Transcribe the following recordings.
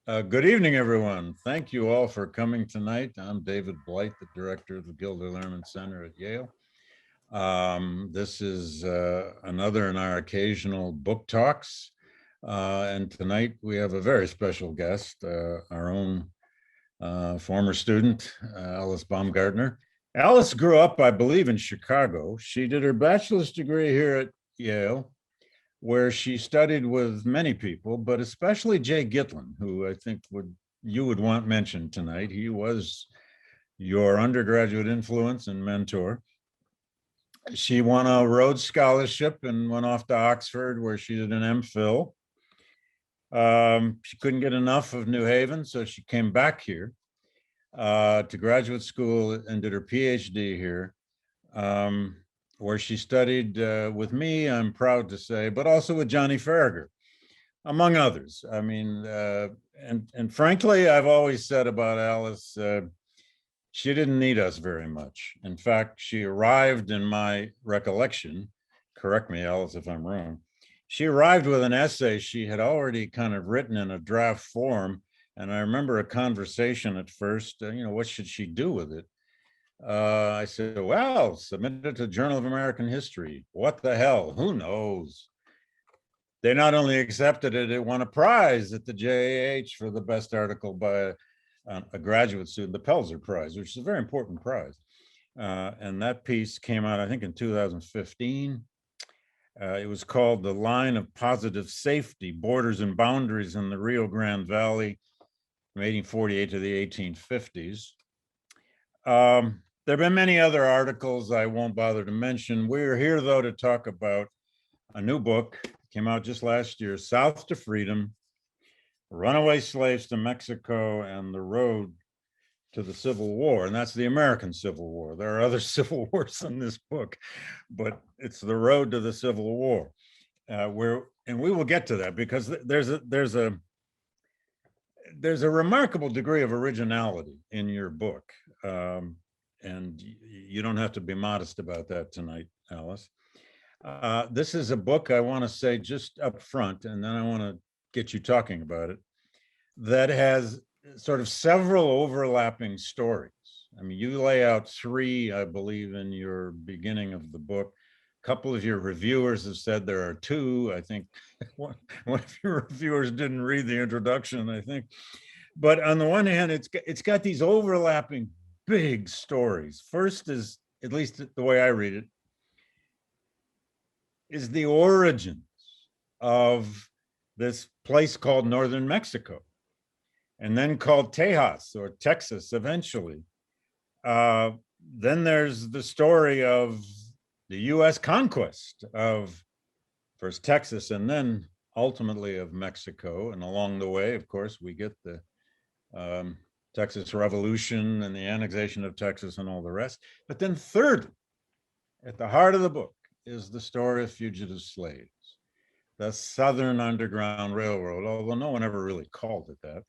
Good evening, everyone. Thank you all for coming tonight. I'm David Blight, the director of the Gilder Lehrman Center at Yale. This is another in our occasional book talks. And tonight we have a very special guest, our own former student, Alice Baumgartner. Alice grew up, I believe, in Chicago. She did her bachelor's degree here at Yale, where she studied with many people, but especially Jay Gitlin, who I think you would want mentioned tonight. He was your undergraduate influence and mentor. She won a Rhodes Scholarship and went off to Oxford, where she did an MPhil. She couldn't get enough of New Haven, so she came back here to graduate school and did her PhD here. Where she studied with me, I'm proud to say, but also with Johnny Farragher, among others. I mean, and frankly, I've always said about Alice, she didn't need us very much. In fact, she arrived, in my recollection, correct me, Alice, if I'm wrong, she arrived with an essay she had already kind of written in a draft form. And I remember a conversation at first, what should she do with it? I said, well, submit it to Journal of American History. What the hell? Who knows? They not only accepted it, it won a prize at the JAH for the best article by a graduate student, the Pelzer Prize, which is a very important prize. And that piece came out, I think, in 2015. It was called The Line of Positive Safety, Borders and Boundaries in the Rio Grande Valley from 1848 to the 1850s. There have been many other articles I won't bother to mention. We're here, though, to talk about a new book, came out just last year, South to Freedom, Runaway Slaves to Mexico and the Road to the Civil War. And that's the American Civil War. There are other civil wars in this book, but it's the road to the Civil War. And we will get to that because there's a remarkable degree of originality in your book. And you don't have to be modest about that tonight, Alice. This is a book, I want to say just up front, and then I want to get you talking about it, that has sort of several overlapping stories. I mean, you lay out three, I believe, in your beginning of the book. A couple of your reviewers have said there are two. I think one of your reviewers didn't read the introduction, I think. But on the one hand, it's got these overlapping big stories. First is, at least the way I read it, is the origins of this place called Northern Mexico, and then called Tejas or Texas eventually. Then there's the story of the US conquest of first Texas and then ultimately of Mexico. And along the way, of course, we get the Texas Revolution and the annexation of Texas and all the rest. But then third, at the heart of the book, is the story of fugitive slaves, the Southern Underground Railroad, although no one ever really called it that.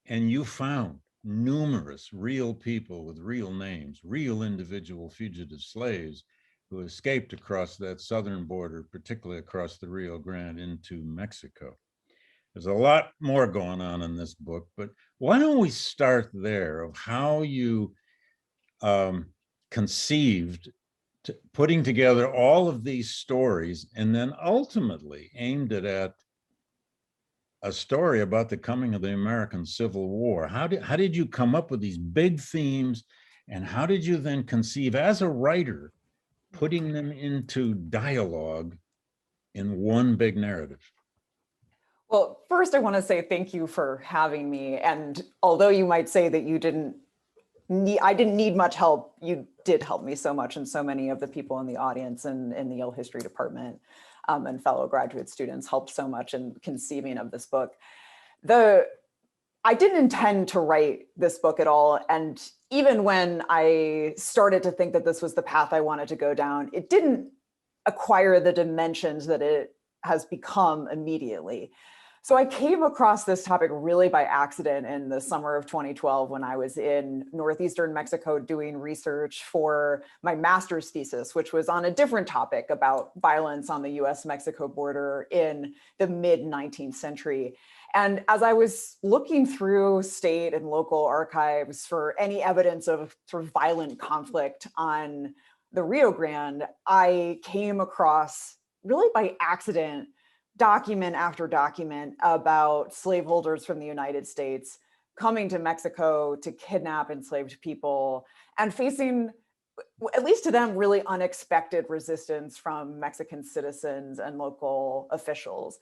And you found numerous real people with real names, real individual fugitive slaves who escaped across that southern border, particularly across the Rio Grande into Mexico. There's a lot more going on in this book, but why don't we start there of how you conceived putting together all of these stories and then ultimately aimed it at a story about the coming of the American Civil War. How did you come up with these big themes, and how did you then conceive as a writer putting them into dialogue in one big narrative? Well, first I want to say thank you for having me. And although you might say that I didn't need much help, you did help me so much, and so many of the people in the audience and in the Yale History Department and fellow graduate students helped so much in conceiving of this book. I didn't intend to write this book at all. And even when I started to think that this was the path I wanted to go down, it didn't acquire the dimensions that it has become immediately. So I came across this topic really by accident in the summer of 2012 when I was in northeastern Mexico doing research for my master's thesis, which was on a different topic about violence on the US-Mexico border in the mid-19th century. And as I was looking through state and local archives for any evidence of sort of violent conflict on the Rio Grande, I came across, really by accident, document after document about slaveholders from the United States coming to Mexico to kidnap enslaved people and facing, at least to them, really unexpected resistance from Mexican citizens and local officials.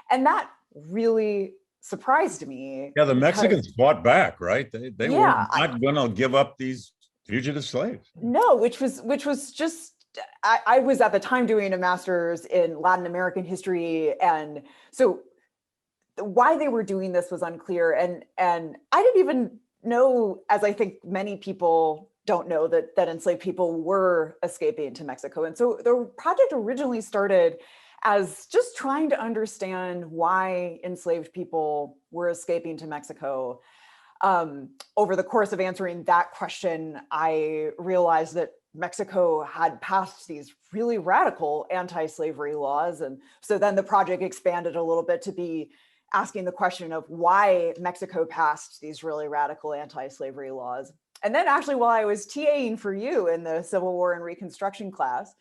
And that really surprised me. Yeah, the Mexicans fought back, right? They were not going to give up these fugitive slaves. No, which was just, I was at the time doing a master's in Latin American history, and so why they were doing this was unclear. And I didn't even know, as I think many people don't know, that enslaved people were escaping to Mexico. And so the project originally started as just trying to understand why enslaved people were escaping to Mexico. Over the course of answering that question, I realized that Mexico had passed these really radical anti-slavery laws. And so then the project expanded a little bit to be asking the question of why Mexico passed these really radical anti-slavery laws. And then actually, while I was TAing for you in the Civil War and Reconstruction class,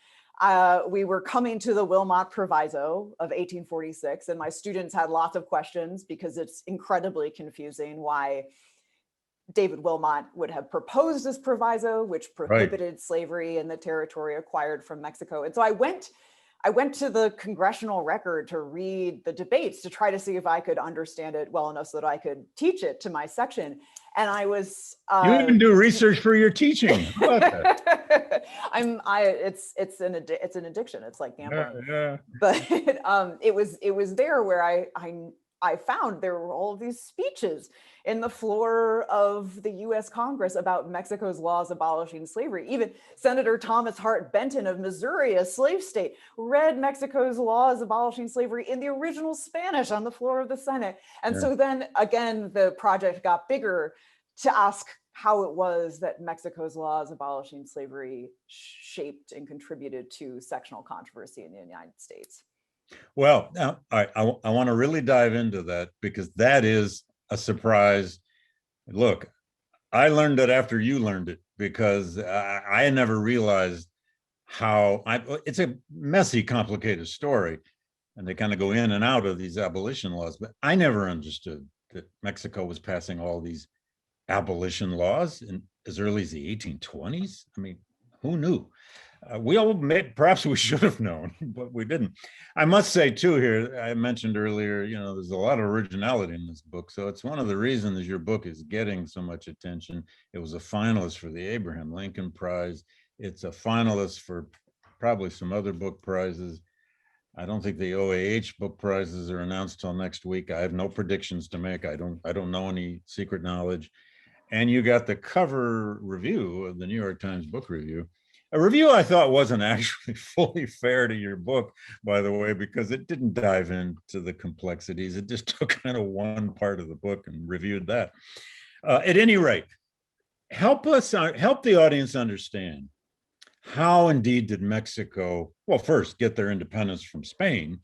we were coming to the Wilmot Proviso of 1846, and my students had lots of questions because it's incredibly confusing why David Wilmot would have proposed this proviso, which prohibited slavery in the territory acquired from Mexico. And so I went to the congressional record to read the debates to try to see if I could understand it well enough so that I could teach it to my section. And I was you even do research for your teaching. It's an addiction. It's like gambling. Yeah. But it was there where I found there were all of these speeches in the floor of the US Congress about Mexico's laws abolishing slavery. Even Senator Thomas Hart Benton of Missouri, a slave state, read Mexico's laws abolishing slavery in the original Spanish on the floor of the Senate. And so then again, the project got bigger to ask how it was that Mexico's laws abolishing slavery shaped and contributed to sectional controversy in the United States. Well, I want to really dive into that because that is a surprise. Look, I learned it after you learned it because I never realized how it's a messy, complicated story, and they kind of go in and out of these abolition laws. But I never understood that Mexico was passing all these abolition laws in as early as the 1820s. I mean, who knew? We all admit perhaps we should have known, but we didn't. I must say too here, I mentioned earlier, there's a lot of originality in this book. So it's one of the reasons your book is getting so much attention. It was a finalist for the Abraham Lincoln Prize. It's a finalist for probably some other book prizes. I don't think the OAH book prizes are announced till next week. I have no predictions to make. I don't know any secret knowledge. And you got the cover review of the New York Times Book Review. A review I thought wasn't actually fully fair to your book, by the way, because it didn't dive into the complexities. It just took kind of one part of the book and reviewed that. At any rate, help the audience understand how indeed did Mexico, well, first get their independence from Spain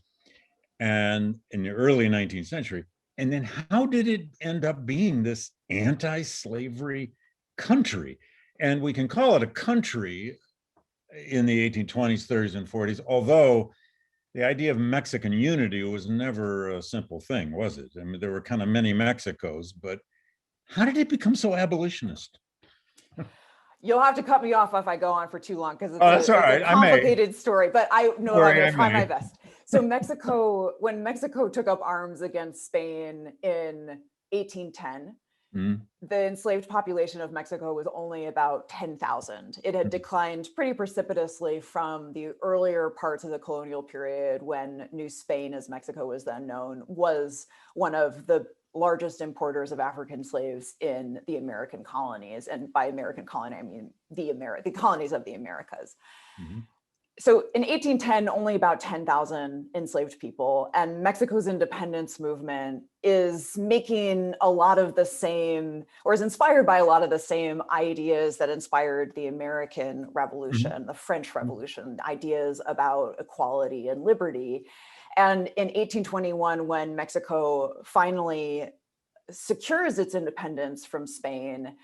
and in the early 19th century, and then how did it end up being this anti-slavery country? And we can call it a country in the 1820s, 30s, and 40s, although the idea of Mexican unity was never a simple thing, was it? I mean, there were kind of many Mexicos, but how did it become so abolitionist? You'll have to cut me off if I go on for too long because it's a complicated story, but I'm going to try my best. So when Mexico took up arms against Spain in 1810, the enslaved population of Mexico was only about 10,000. It had declined pretty precipitously from the earlier parts of the colonial period when New Spain, as Mexico was then known, was one of the largest importers of African slaves in the American colonies. And by American colony, I mean the colonies of the Americas. So in 1810, only about 10,000 enslaved people, and Mexico's independence movement is making a lot of the same, or is inspired by a lot of the same ideas that inspired the American Revolution, the French Revolution, ideas about equality and liberty. And in 1821, when Mexico finally secures its independence from Spain,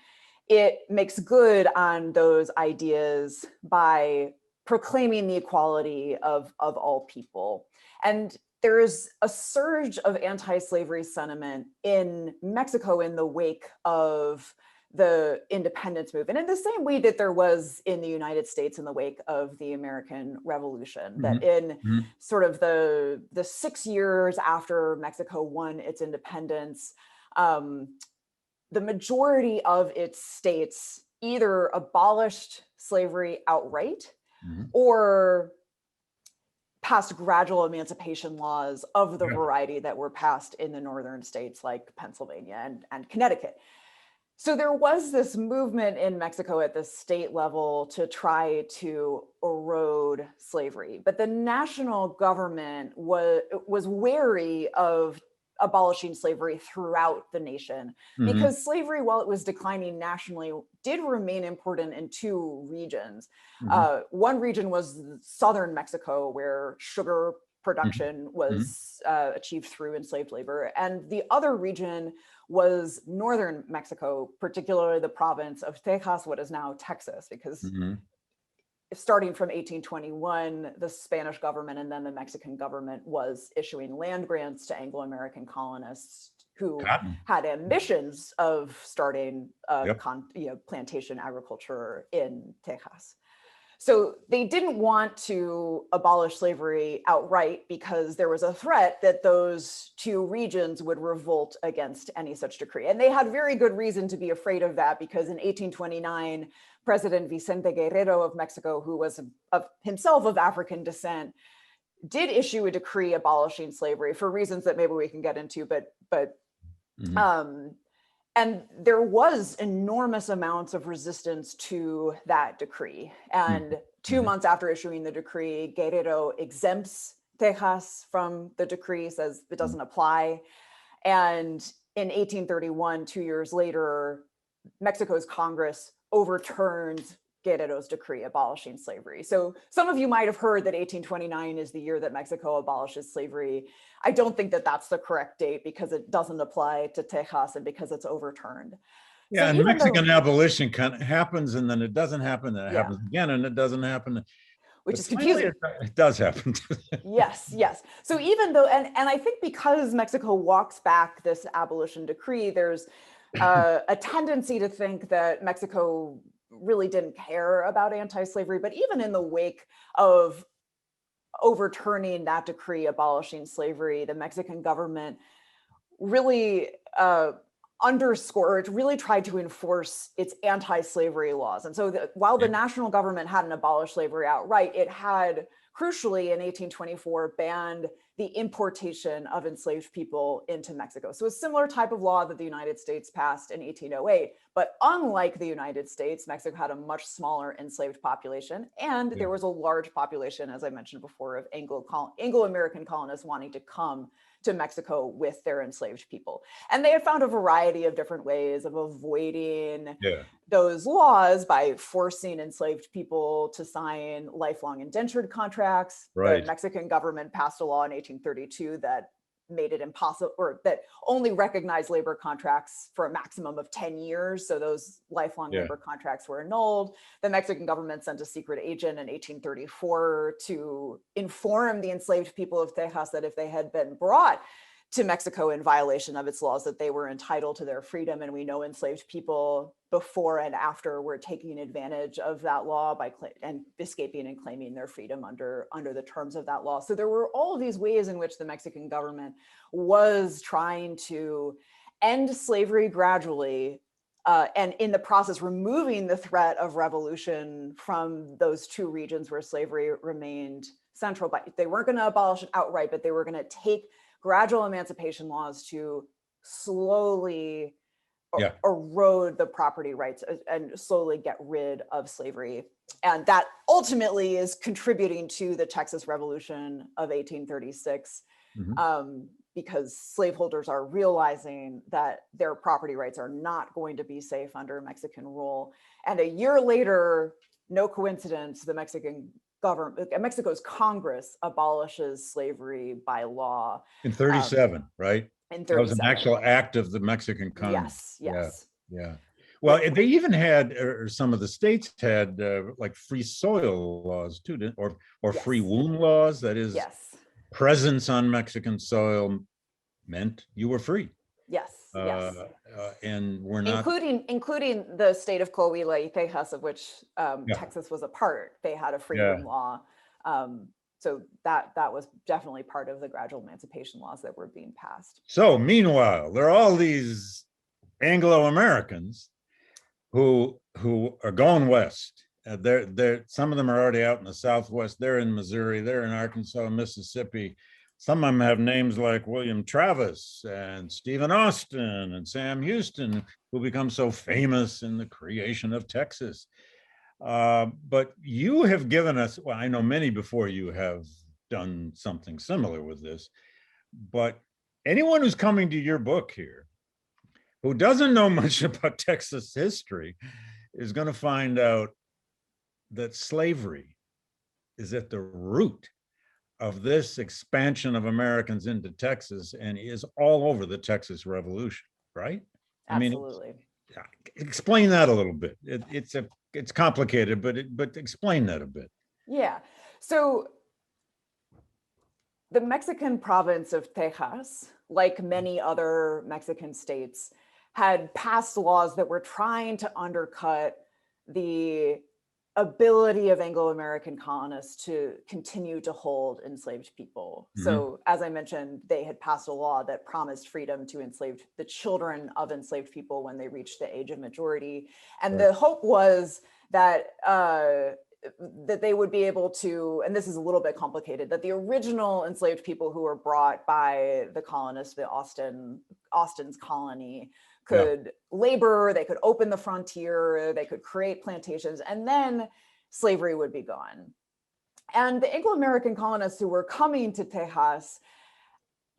it makes good on those ideas by proclaiming the equality of all people. And there's a surge of anti-slavery sentiment in Mexico in the wake of the independence movement, in the same way that there was in the United States in the wake of the American Revolution, that in sort of the 6 years after Mexico won its independence, the majority of its states either abolished slavery outright or passed gradual emancipation laws of the variety that were passed in the northern states like Pennsylvania and Connecticut. So there was this movement in Mexico at the state level to try to erode slavery, but the national government was wary of abolishing slavery throughout the nation because slavery, while it was declining nationally, did remain important in two regions. One region was southern Mexico, where sugar production was achieved through enslaved labor. And the other region was northern Mexico, particularly the province of Texas, what is now Texas, because starting from 1821, the Spanish government and then the Mexican government was issuing land grants to Anglo-American colonists who had ambitions of starting plantation agriculture in Texas. So they didn't want to abolish slavery outright because there was a threat that those two regions would revolt against any such decree. And they had very good reason to be afraid of that, because in 1829, President Vicente Guerrero of Mexico, who was himself of African descent, did issue a decree abolishing slavery for reasons that maybe we can get into, and there was enormous amounts of resistance to that decree. And 2 months after issuing the decree, Guerrero exempts Texas from the decree, says it doesn't apply. And in 1831, 2 years later, Mexico's Congress overturned Guerrero's decree abolishing slavery. So some of you might have heard that 1829 is the year that Mexico abolishes slavery. I don't think that that's the correct date, because it doesn't apply to Texas and because it's overturned. Yeah, so and Mexican abolition kind of happens, and then it doesn't happen, and it happens again, and it doesn't happen. Which is confusing. It does happen. Yes. So even though, and I think because Mexico walks back this abolition decree, there's a tendency to think that Mexico really didn't care about anti-slavery. But even in the wake of overturning that decree abolishing slavery, the Mexican government really really tried to enforce its anti-slavery laws. And so while the national government hadn't abolished slavery outright, it had crucially in 1824 banned the importation of enslaved people into Mexico. So a similar type of law that the United States passed in 1808, but unlike the United States, Mexico had a much smaller enslaved population, and there was a large population, as I mentioned before, of Anglo-American colonists wanting to come to Mexico with their enslaved people. And they had found a variety of different ways of avoiding those laws by forcing enslaved people to sign lifelong indentured contracts. The Mexican government passed a law in 1832 that made it impossible, or that only recognized labor contracts for a maximum of 10 years. So those lifelong labor contracts were annulled. The Mexican government sent a secret agent in 1834 to inform the enslaved people of Texas that if they had been brought to Mexico in violation of its laws, that they were entitled to their freedom. And we know enslaved people before and after were taking advantage of that law by escaping and claiming their freedom under the terms of that law. So there were all of these ways in which the Mexican government was trying to end slavery gradually, and in the process removing the threat of revolution from those two regions where slavery remained central. But they weren't going to abolish it outright, but they were going to take gradual emancipation laws to slowly Yeah. erode the property rights and slowly get rid of slavery. And that ultimately is contributing to the Texas Revolution of 1836, because slaveholders are realizing that their property rights are not going to be safe under Mexican rule. And a year later, no coincidence, the Mexican government, Mexico's Congress abolishes slavery by law. In 37, right? In 37. That was an actual act of the Mexican Congress. Yes. Yeah. Well, they even had, or some of the states had, like free soil laws too, or free womb laws. That is, presence on Mexican soil meant you were free. Yes. And we're not, including the state of Coahuila y Texas, of which Texas was a part. They had a free womb law. So that was definitely part of the gradual emancipation laws that were being passed. So meanwhile, there are all these Anglo-Americans who are going west. They're some of them are already out in the Southwest. They're in Missouri. They're in Arkansas, Mississippi. Some of them have names like William Travis and Stephen Austin and Sam Houston, who become so famous in the creation of Texas. But you have given us, well, I know many before you have done something similar with this, but anyone who's coming to your book here who doesn't know much about Texas history is going to find out that slavery is at the root of this expansion of Americans into Texas and is all over the Texas Revolution, right? Absolutely. I mean, explain that a little bit. It's complicated, but explain that a bit. Yeah. So the Mexican province of Texas, like many other Mexican states, had passed laws that were trying to undercut the ability of Anglo-American colonists to continue to hold enslaved people. So as I mentioned, they had passed a law that promised freedom to the children of enslaved people when they reached the age of majority. And the hope was that that they would be able to, and this is a little bit complicated, that the original enslaved people who were brought by the colonists, Austin's colony, could labor, they could open the frontier, they could create plantations, and then slavery would be gone. And the Anglo-American colonists who were coming to Texas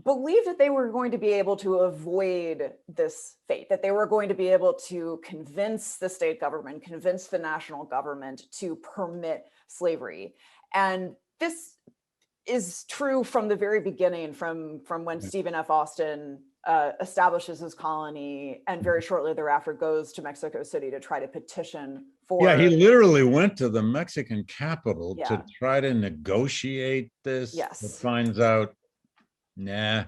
believed that they were going to be able to avoid this fate, that they were going to be able to convince the state government, convince the national government to permit slavery. And this is true from the very beginning, from when Stephen F. Austin establishes his colony and very shortly thereafter goes to Mexico City to try to petition for. Yeah, he literally went to the Mexican capital to try to negotiate this. Yes. But finds out, nah,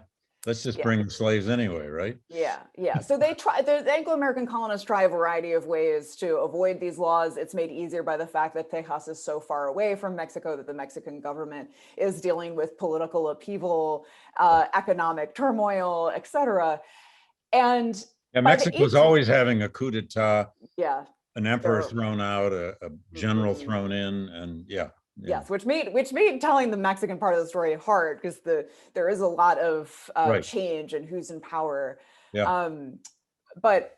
let's just bring slaves anyway, right? Yeah. So they try, the Anglo-American colonists try a variety of ways to avoid these laws. It's made easier by the fact that Texas is so far away from Mexico that the Mexican government is dealing with political upheaval, economic turmoil, etc. And Mexico's always having a coup d'etat. Yeah. An emperor thrown out, a general thrown in, and Yes, which made telling the Mexican part of the story hard, because there is a lot of change in who's in power. But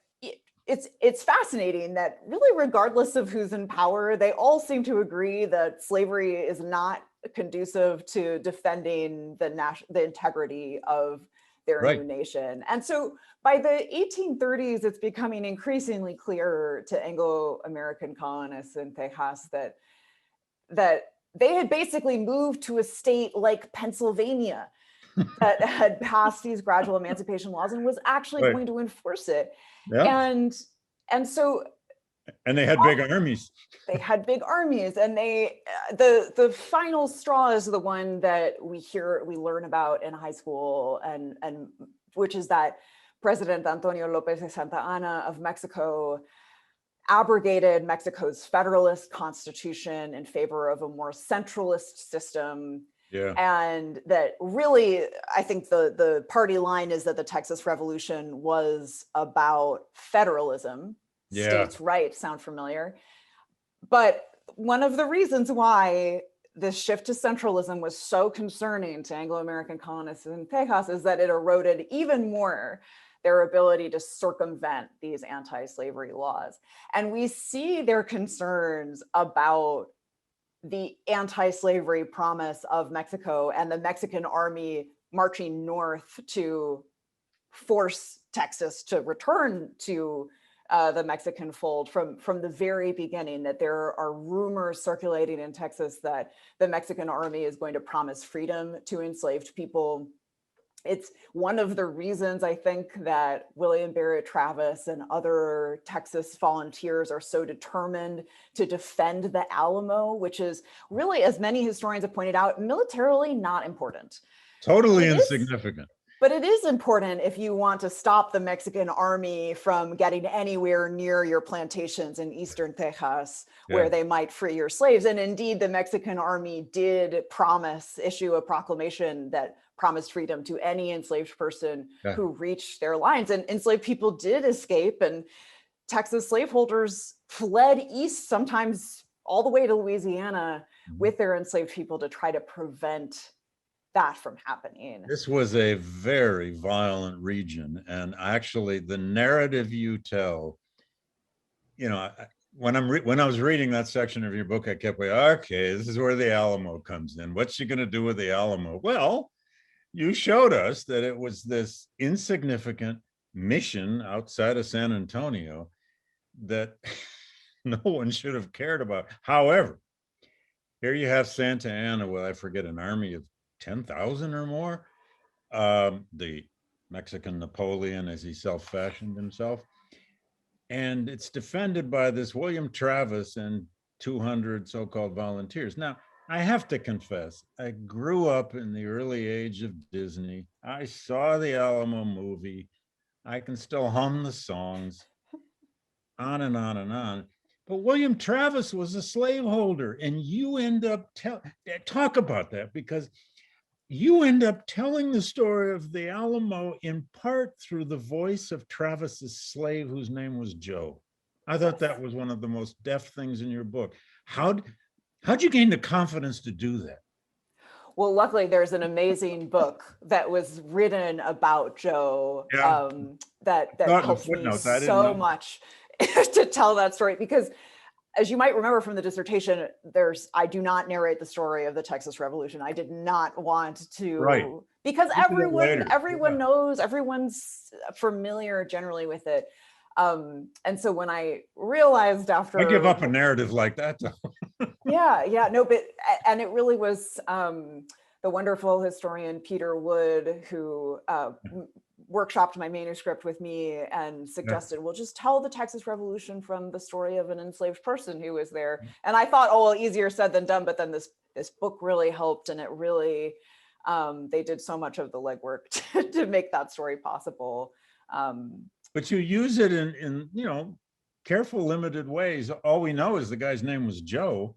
it's fascinating that really, regardless of who's in power, they all seem to agree that slavery is not conducive to defending the integrity of their new nation. And so by the 1830s, it's becoming increasingly clear to Anglo-American colonists in Texas that they had basically moved to a state like Pennsylvania that had passed these gradual emancipation laws and was actually going to enforce it. And they had big armies. They had big armies, and the final straw is the one that we learn about in high school, and which is that President Antonio Lopez de Santa Anna of Mexico abrogated Mexico's federalist constitution in favor of a more centralist system. And that really, I think the party line is that the Texas Revolution was about federalism. States' rights sound familiar. But one of the reasons why this shift to centralism was so concerning to Anglo-American colonists in Texas is that it eroded even more their ability to circumvent these anti-slavery laws. And we see their concerns about the anti-slavery promise of Mexico and the Mexican army marching north to force Texas to return to the Mexican fold from the very beginning, that there are rumors circulating in Texas that the Mexican army is going to promise freedom to enslaved people. It's one of the reasons I think that William Barrett Travis and other Texas volunteers are so determined to defend the Alamo, which is really, as many historians have pointed out, militarily not important. Totally insignificant. But it is important if you want to stop the Mexican army from getting anywhere near your plantations in eastern Texas, where they might free your slaves. And indeed, the Mexican army did issue a proclamation that promised freedom to any enslaved person who reached their lines. And enslaved people did escape, and Texas slaveholders fled east, sometimes all the way to Louisiana, with their enslaved people to try to prevent that from happening. This was a very violent region, and actually the narrative you tell, you know, when I was reading that section of your book, I kept going, okay, this is where the Alamo comes in. What's she going to do with the Alamo? Well, you showed us that it was this insignificant mission outside of San Antonio that no one should have cared about. However, here you have Santa Anna with, I forget, an army of 10,000 or more, the Mexican Napoleon, as he self-fashioned himself. And it's defended by this William Travis and 200 so-called volunteers. Now, I have to confess, I grew up in the early age of Disney. I saw the Alamo movie. I can still hum the songs, on and on and on. But William Travis was a slaveholder, and you end up talk about that, because you end up telling the story of the Alamo in part through the voice of Travis's slave, whose name was Joe. I thought that was one of the most deft things in your book. How'd you gain the confidence to do that? Well, luckily, there's an amazing book that was written about Joe that helped me so much to tell that story, because as you might remember from the dissertation, I do not narrate the story of the Texas Revolution. I did not want to, because everyone knows, everyone's familiar generally with it. And so when I realized after, I give up a narrative like that though. And it really was the wonderful historian Peter Wood who workshopped my manuscript with me and suggested, well, just tell the Texas Revolution from the story of an enslaved person who was there. And I thought, oh, well, easier said than done. But then this book really helped, and it really, they did so much of the legwork to make that story possible. But you use it in careful, limited ways. All we know is the guy's name was Joe,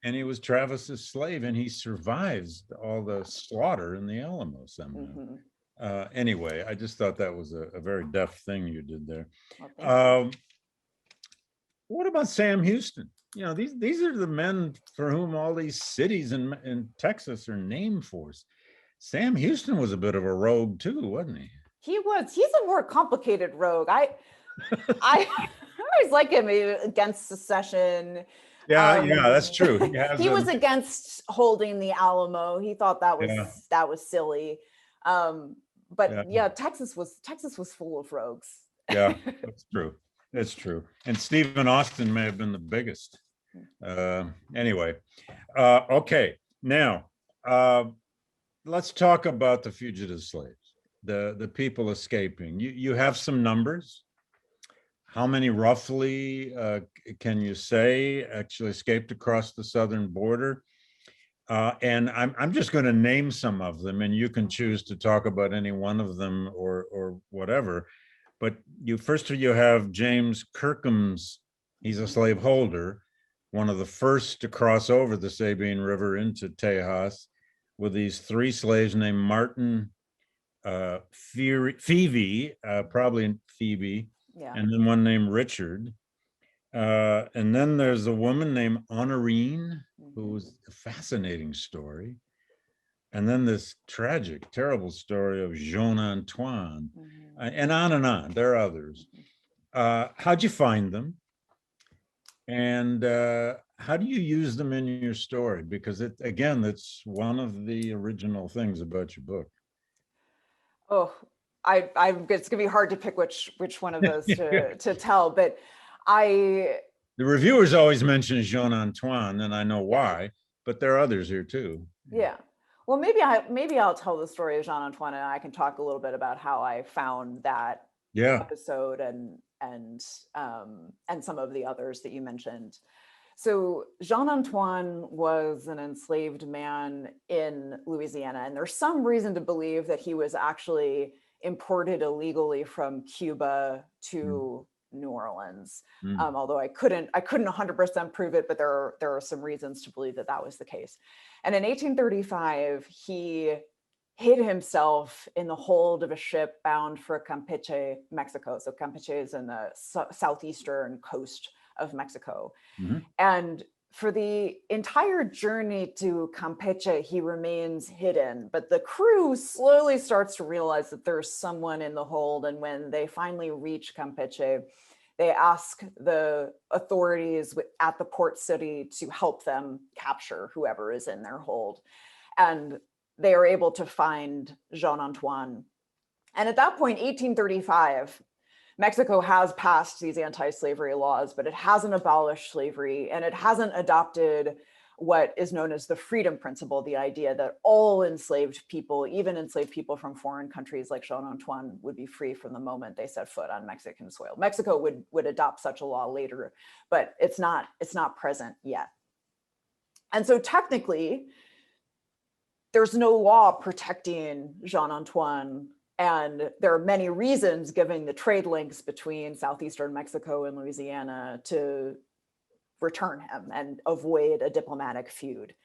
and he was Travis's slave, and he survives all the slaughter in the Alamo somehow. Anyway, I just thought that was a very deft thing you did there. Well, what about Sam Houston? These are the men for whom all these cities in Texas are named for. Sam Houston was a bit of a rogue too, wasn't he? He was. He's a more complicated rogue. I always like him against secession. Yeah, that's true. He was against holding the Alamo. He thought that was silly. Texas was full of rogues. Yeah, that's true. That's true. And Stephen Austin may have been the biggest. Anyway, okay. Now, let's talk about the fugitive slaves, the people escaping. You have some numbers. How many roughly can you say actually escaped across the southern border? And I'm just going to name some of them, and you can choose to talk about any one of them or whatever. But you have James Kirkham's. He's a slaveholder, one of the first to cross over the Sabine River into Tejas, with these three slaves named Martin, Phoebe, probably Phoebe, and then one named Richard. And then there's a woman named Honorine, who was a fascinating story. And then this tragic, terrible story of Jean Antoine, Mhm. and on and on. There are others. How'd you find them? And how do you use them in your story? Because again, that's one of the original things about your book. Oh, it's gonna be hard to pick which one of those to tell, but I The reviewers always mention Jean Antoine, and I know why, but there are others here too. yeah. Well, maybe I'll tell the story of Jean Antoine, and I can talk a little bit about how I found that Yeah. episode and some of the others that you mentioned. So Jean Antoine was an enslaved man in Louisiana, and there's some reason to believe that he was actually imported illegally from Cuba to New Orleans. Although I couldn't 100% prove it, but there are some reasons to believe that that was the case. And in 1835, he hid himself in the hold of a ship bound for Campeche, Mexico. So Campeche is in the southeastern coast of Mexico. And for the entire journey to Campeche, he remains hidden, but the crew slowly starts to realize that there's someone in the hold. And when they finally reach Campeche, they ask the authorities at the port city to help them capture whoever is in their hold. And they are able to find Jean Antoine. And at that point, 1835, Mexico has passed these anti-slavery laws, but it hasn't abolished slavery, and it hasn't adopted what is known as the freedom principle, the idea that all enslaved people, even enslaved people from foreign countries like Jean Antoine, would be free from the moment they set foot on Mexican soil. Mexico would adopt such a law later, but it's not present yet. And so technically, there's no law protecting Jean Antoine. And there are many reasons, given the trade links between southeastern Mexico and Louisiana, to return him and avoid a diplomatic feud.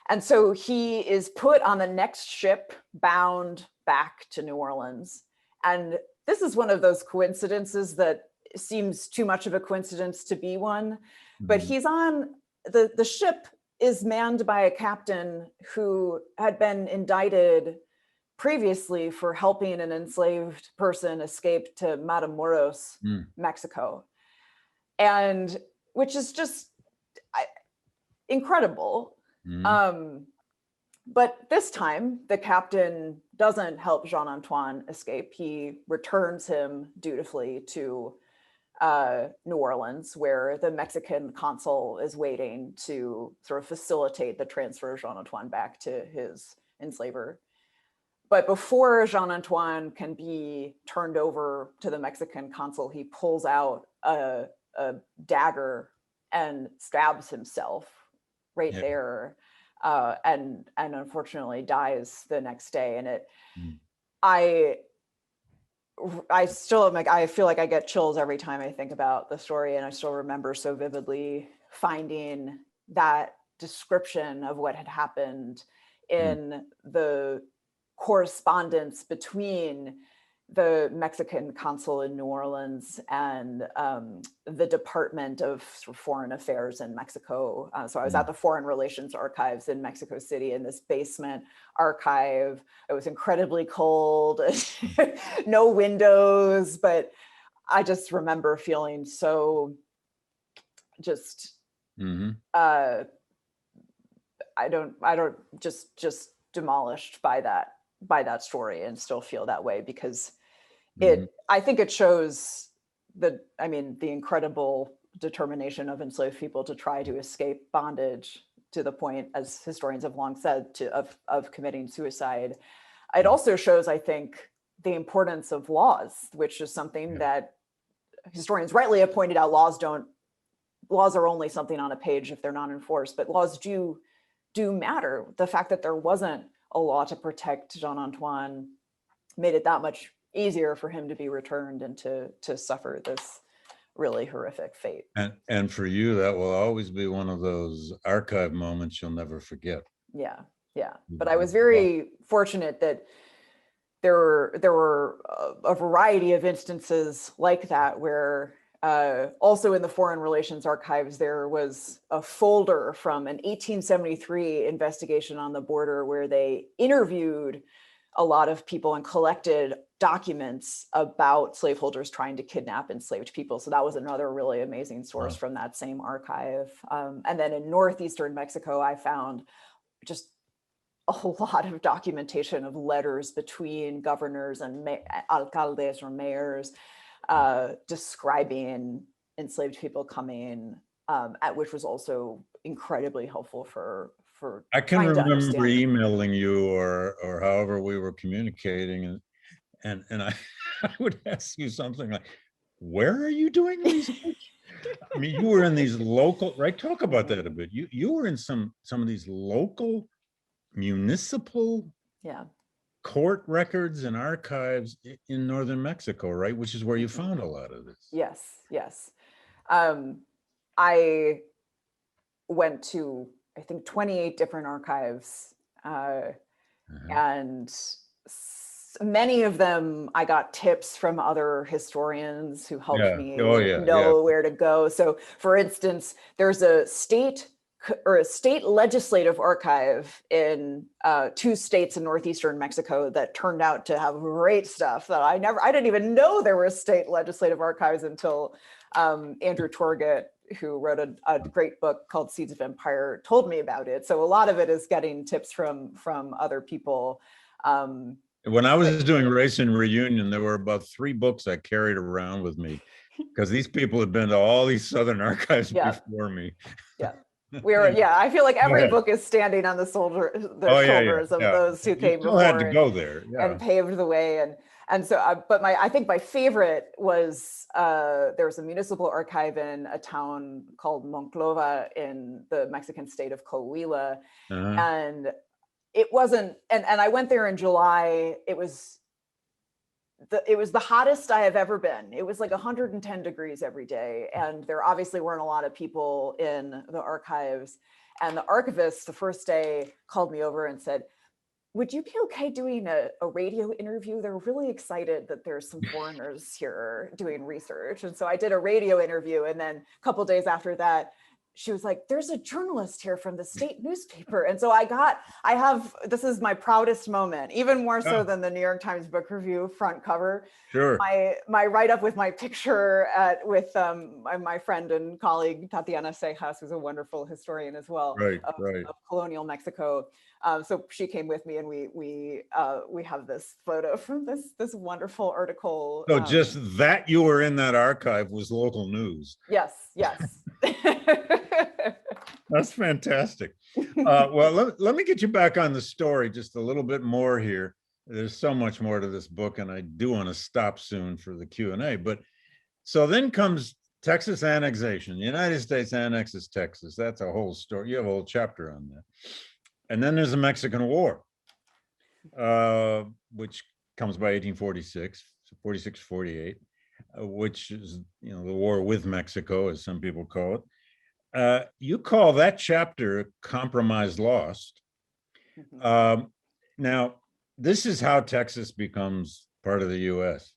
And so he is put on the next ship bound back to New Orleans. And this is one of those coincidences that seems too much of a coincidence to be one. But he's on the ship is manned by a captain who had been indicted previously for helping an enslaved person escape to Matamoros, Mexico. And which is just incredible. But this time, the captain doesn't help Jean Antoine escape. He returns him dutifully to New Orleans, where the Mexican consul is waiting to sort of facilitate the transfer of Jean Antoine back to his enslaver. But before Jean Antoine can be turned over to the Mexican consul, he pulls out a dagger and stabs himself right there, and unfortunately dies the next day. And I still am like, I feel like I get chills every time I think about the story, and I still remember so vividly finding that description of what had happened in the correspondence between the Mexican consul in New Orleans and the Department of Foreign Affairs in Mexico. So I was at the Foreign Relations Archives in Mexico City, in this basement archive. It was incredibly cold, no windows, but I just remember feeling so just, I don't just demolished by that story, and still feel that way, because I think it shows the incredible determination of enslaved people to try to escape bondage, to the point, as historians have long said, of committing suicide. It also shows, I think, the importance of laws, which is something that historians rightly have pointed out. Laws are only something on a page if they're not enforced, but laws do matter. The fact that there wasn't a law to protect Jean Antoine made it that much easier for him to be returned and to suffer this really horrific fate. And for you, that will always be one of those archive moments you'll never forget. Yeah. But I was very fortunate that there were a variety of instances like that, where Also in the Foreign Relations Archives, there was a folder from an 1873 investigation on the border where they interviewed a lot of people and collected documents about slaveholders trying to kidnap enslaved people. So that was another really amazing source from that same archive. And then in northeastern Mexico, I found just a lot of documentation of letters between governors and alcaldes or mayors describing enslaved people coming, which was also incredibly helpful for I can trying to remember understand. emailing you or however we were communicating, and I, I would ask you something like, where are you doing research? I mean, you were in these local, right? Talk about that a bit. You were in some of these local municipal court records and archives in northern Mexico, right? Which is where you found a lot of this. Yes, yes. I went to, I think, 28 different archives, and many of them I got tips from other historians who helped me know where to go. So for instance, there's a state legislative archive in 2 states in northeastern Mexico that turned out to have great stuff that I didn't even know there were state legislative archives until Andrew Torget, who wrote a great book called Seeds of Empire, told me about it. So a lot of it is getting tips from other people. When I was doing Race and Reunion, there were about 3 books I carried around with me because these people had been to all these Southern archives before me. I feel like every book is standing on the shoulders of those who came before. Had to go there and paved the way. And so, but I think my favorite was there was a municipal archive in a town called Monclova in the Mexican state of Coahuila, and it wasn't. And I went there in July. It was the hottest I have ever been. It was like 110 degrees every day. And there obviously weren't a lot of people in the archives. And the archivist the first day called me over and said, would you be okay doing a radio interview? They're really excited that there's some foreigners here doing research. And so I did a radio interview. And then a couple of days after that, she was like, there's a journalist here from the state newspaper. And so this is my proudest moment, even more so than the New York Times Book Review front cover. Sure. My write-up with my picture with my friend and colleague, Tatiana Cejas, who's a wonderful historian as well of colonial Mexico. So she came with me, and we have this photo from this wonderful article. So just that you were in that archive was local news. Yes. That's fantastic. Well, let me get you back on the story just a little bit more here. There's so much more to this book, and I do want to stop soon for the Q&A. But so then comes Texas annexation. The United States annexes Texas. That's a whole story. You have a whole chapter on that. And then there's the Mexican War, which comes by 1846, 46, 48, which is, the war with Mexico, as some people call it. You call that chapter Compromise Lost. Now, this is how Texas becomes part of the U.S.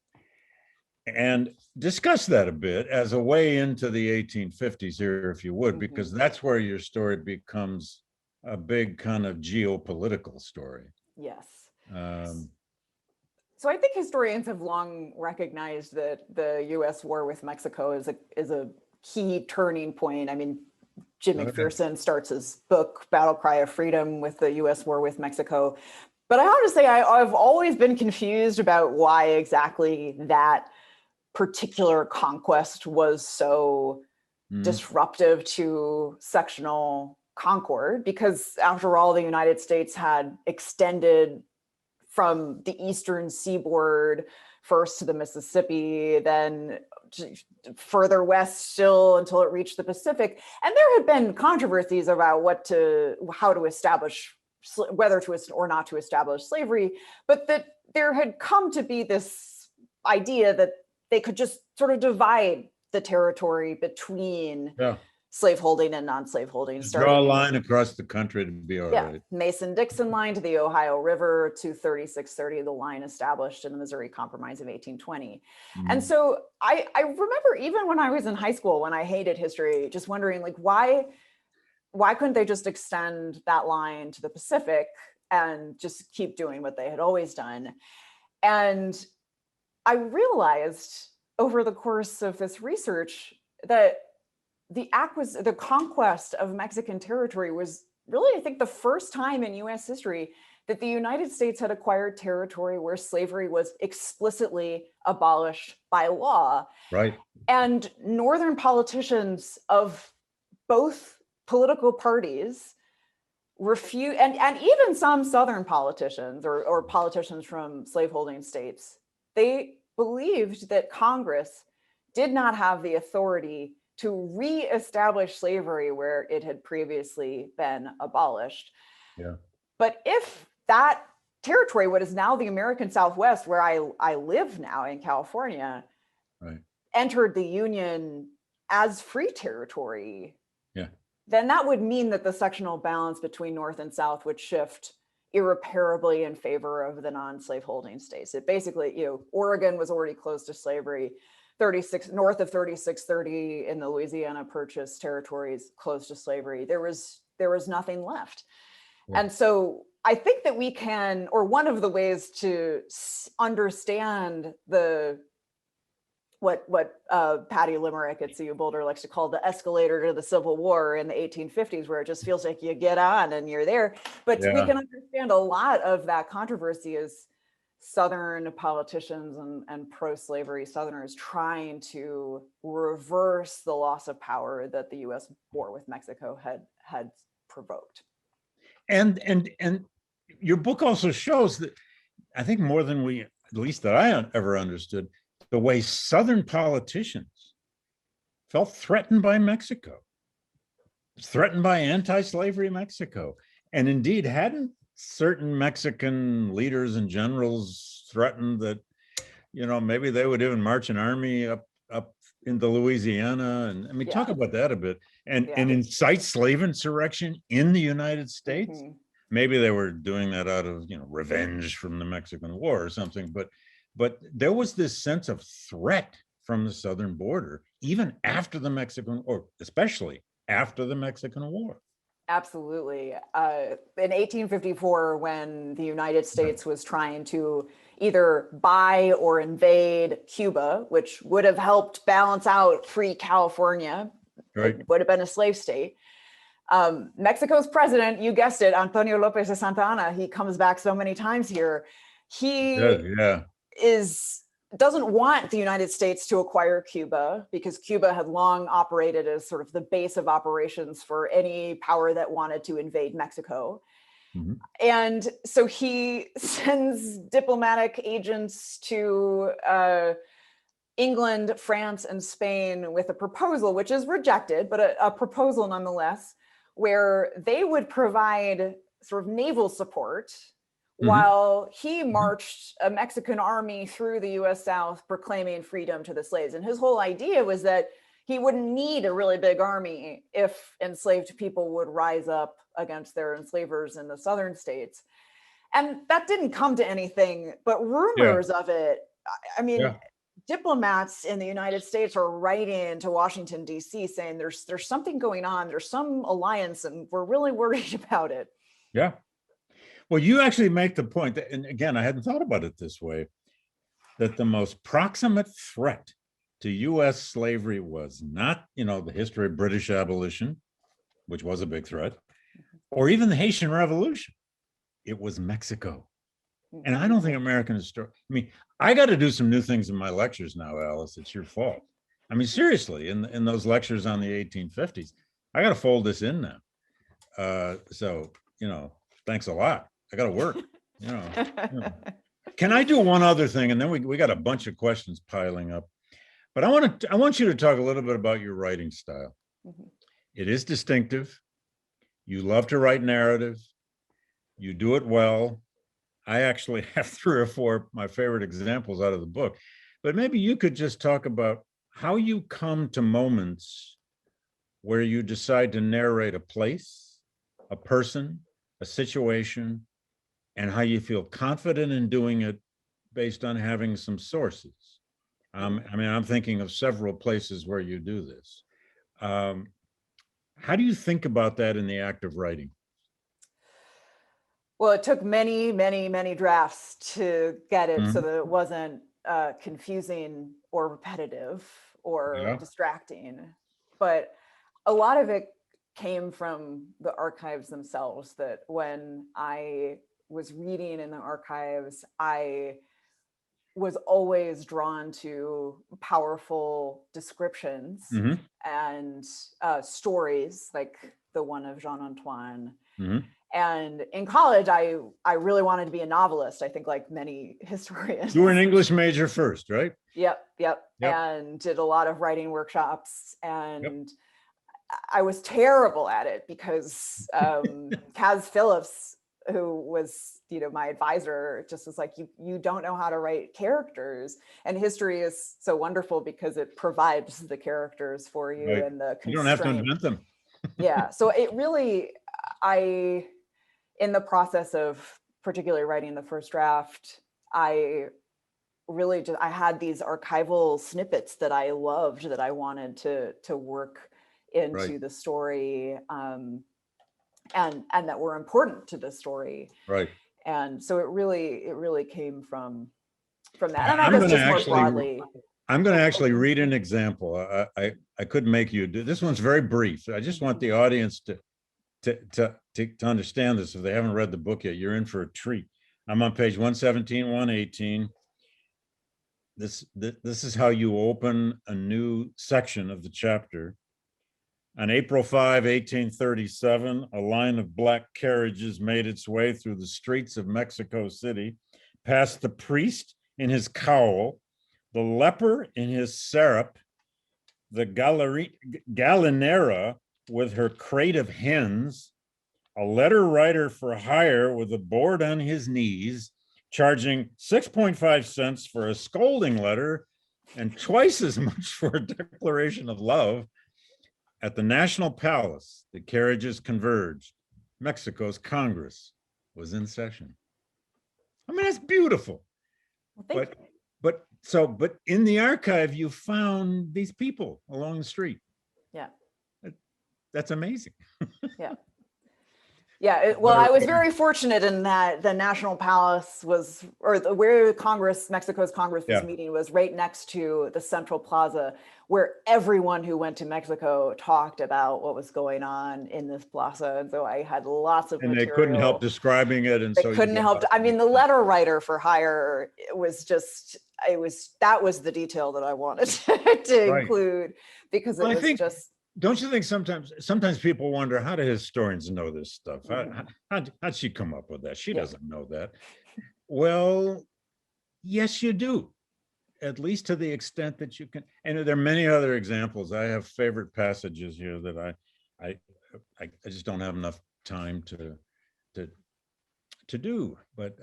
And discuss that a bit as a way into the 1850s here, if you would, because that's where your story becomes a big kind of geopolitical story. Yes. So I think historians have long recognized that the U.S. war with Mexico is a key turning point. I mean, Jim McPherson starts his book, Battle Cry of Freedom, with the U.S. war with Mexico. But I have to say, I've always been confused about why exactly that particular conquest was so disruptive to sectional concord, because after all, the United States had extended from the eastern seaboard first to the Mississippi, then further west still until it reached the Pacific. And there had been controversies about how to establish, whether to or not to establish slavery, but that there had come to be this idea that they could just sort of divide the territory between slaveholding and non-slaveholding. Just draw a line across the country to be all right. Mason-Dixon line to the Ohio River to 3630, the line established in the Missouri Compromise of 1820. And so I remember even when I was in high school, when I hated history, just wondering like, why couldn't they just extend that line to the Pacific and just keep doing what they had always done? And I realized over the course of this research that the conquest of Mexican territory was really, I think, the first time in US history that the United States had acquired territory where slavery was explicitly abolished by law. Right. And Northern politicians of both political parties refuse, and even some Southern politicians or politicians from slaveholding states, they believed that Congress did not have the authority to reestablish slavery where it had previously been abolished. Yeah. But if that territory, what is now the American Southwest, where I live now in California, right, entered the Union as free territory, yeah, then that would mean that the sectional balance between North and South would shift irreparably in favor of the non-slaveholding states. It basically, Oregon was already closed to slavery. North of 3630 in the Louisiana Purchase territories closed to slavery. There was nothing left. Yeah. And so I think that we can, or one of the ways to understand what Patty Limerick at CU Boulder likes to call the escalator to the Civil War in the 1850s, where it just feels like you get on and you're there. But we can understand a lot of that controversy as Southern politicians and pro-slavery Southerners trying to reverse the loss of power that the U.S. war with Mexico had provoked. And your book also shows that, I think more than we, at least that I ever understood, the way Southern politicians felt threatened by Mexico, threatened by anti-slavery Mexico, and indeed hadn't certain Mexican leaders and generals threatened that, maybe they would even march an army up into Louisiana. And I mean, talk about that a bit. And incite slave insurrection in the United States. Mm-hmm. Maybe they were doing that out of, revenge from the Mexican War or something. But there was this sense of threat from the southern border, even after the Mexican, or especially after the Mexican War. Absolutely. In 1854, when the United States was trying to either buy or invade Cuba, which would have helped balance out free California, it would have been a slave state. Mexico's president, you guessed it, Antonio López de Santa Anna, he comes back so many times here. He doesn't want the United States to acquire Cuba because Cuba had long operated as sort of the base of operations for any power that wanted to invade Mexico. Mm-hmm. And so he sends diplomatic agents to England, France, and Spain with a proposal, which is rejected, but a proposal nonetheless, where they would provide sort of naval support while he marched a Mexican army through the US South proclaiming freedom to the slaves. And his whole idea was that he wouldn't need a really big army if enslaved people would rise up against their enslavers in the southern states. And that didn't come to anything, but rumors of it. I mean, diplomats in the United States are writing to Washington, D.C. saying there's something going on, there's some alliance, and we're really worried about it. Yeah. Well, you actually make the point that, and again, I hadn't thought about it this way, that the most proximate threat to U.S. slavery was not, the history of British abolition, which was a big threat, or even the Haitian Revolution. It was Mexico. And I don't think American historians, I got to do some new things in my lectures now, Alice. It's your fault. Seriously, in those lectures on the 1850s, I got to fold this in now. So, thanks a lot. I got to work, Can I do one other thing? And then we got a bunch of questions piling up. But I want you to talk a little bit about your writing style. Mm-hmm. It is distinctive. You love to write narrative. You do it well. I actually have 3 or 4 my favorite examples out of the book. But maybe you could just talk about how you come to moments where you decide to narrate a place, a person, a situation, and how you feel confident in doing it based on having some sources. I mean, I'm thinking of several places where you do this. How do you think about that in the act of writing? Well, it took many, many, many drafts to get it so Mhm. that it wasn't confusing or repetitive or Yeah. distracting. But a lot of it came from the archives themselves, that when I was reading in the archives, I was always drawn to powerful descriptions Hmm. and stories like the one of Jean Antoine. Hmm. And in college, I really wanted to be a novelist, I think, like many historians. You were an English major first, right? Yep, yep. Yep. And did a lot of writing workshops. Yep. And I was terrible at it because Kaz Phillips, who was, my advisor, just was like, you don't know how to write characters. And history is so wonderful because it provides the characters for you Right. and the You don't have to constraint. invent them. Yeah. So it really, in the process of particularly writing the first draft, I really just, I had these archival snippets that I loved, that I wanted to work Right. into the story, and that were important to the story. Right. And so it really came from that. And I I'm guess going to just more actually, broadly. I'm going to actually read an example. I could make you do this. One's very brief. I just want the audience to understand this. If they haven't read the book yet, you're in for a treat. I'm on page 117, 118. This is how you open a new section of the chapter. On April 5, 1837, a line of black carriages made its way through the streets of Mexico City, past the priest in his cowl, the leper in his syrup, the gallinera with her crate of hens, a letter writer for hire with a board on his knees, charging 6.5 cents for a scolding letter and twice as much for a declaration of love. At the National Palace, the carriages converged. Mexico's Congress was in session. I mean, that's beautiful. Well, But in the archive, you found these people along the street. yeah, That's amazing. yeah. Yeah, well, I was very fortunate in that the National Palace was, where Mexico's Congress was meeting, was right next to the Central Plaza, where everyone who went to Mexico talked about what was going on in this plaza. And so I had lots of And material. they couldn't help describing it. And they so couldn't help. I mean, the letter writer for hire was just, that was the detail that I wanted to include, because it was just. Don't you think sometimes people wonder, how do historians know this stuff? How'd she come up with that? She doesn't know that. Well, yes, you do, at least to the extent that you can. And there are many other examples. I have favorite passages here that I just don't have enough time to do, but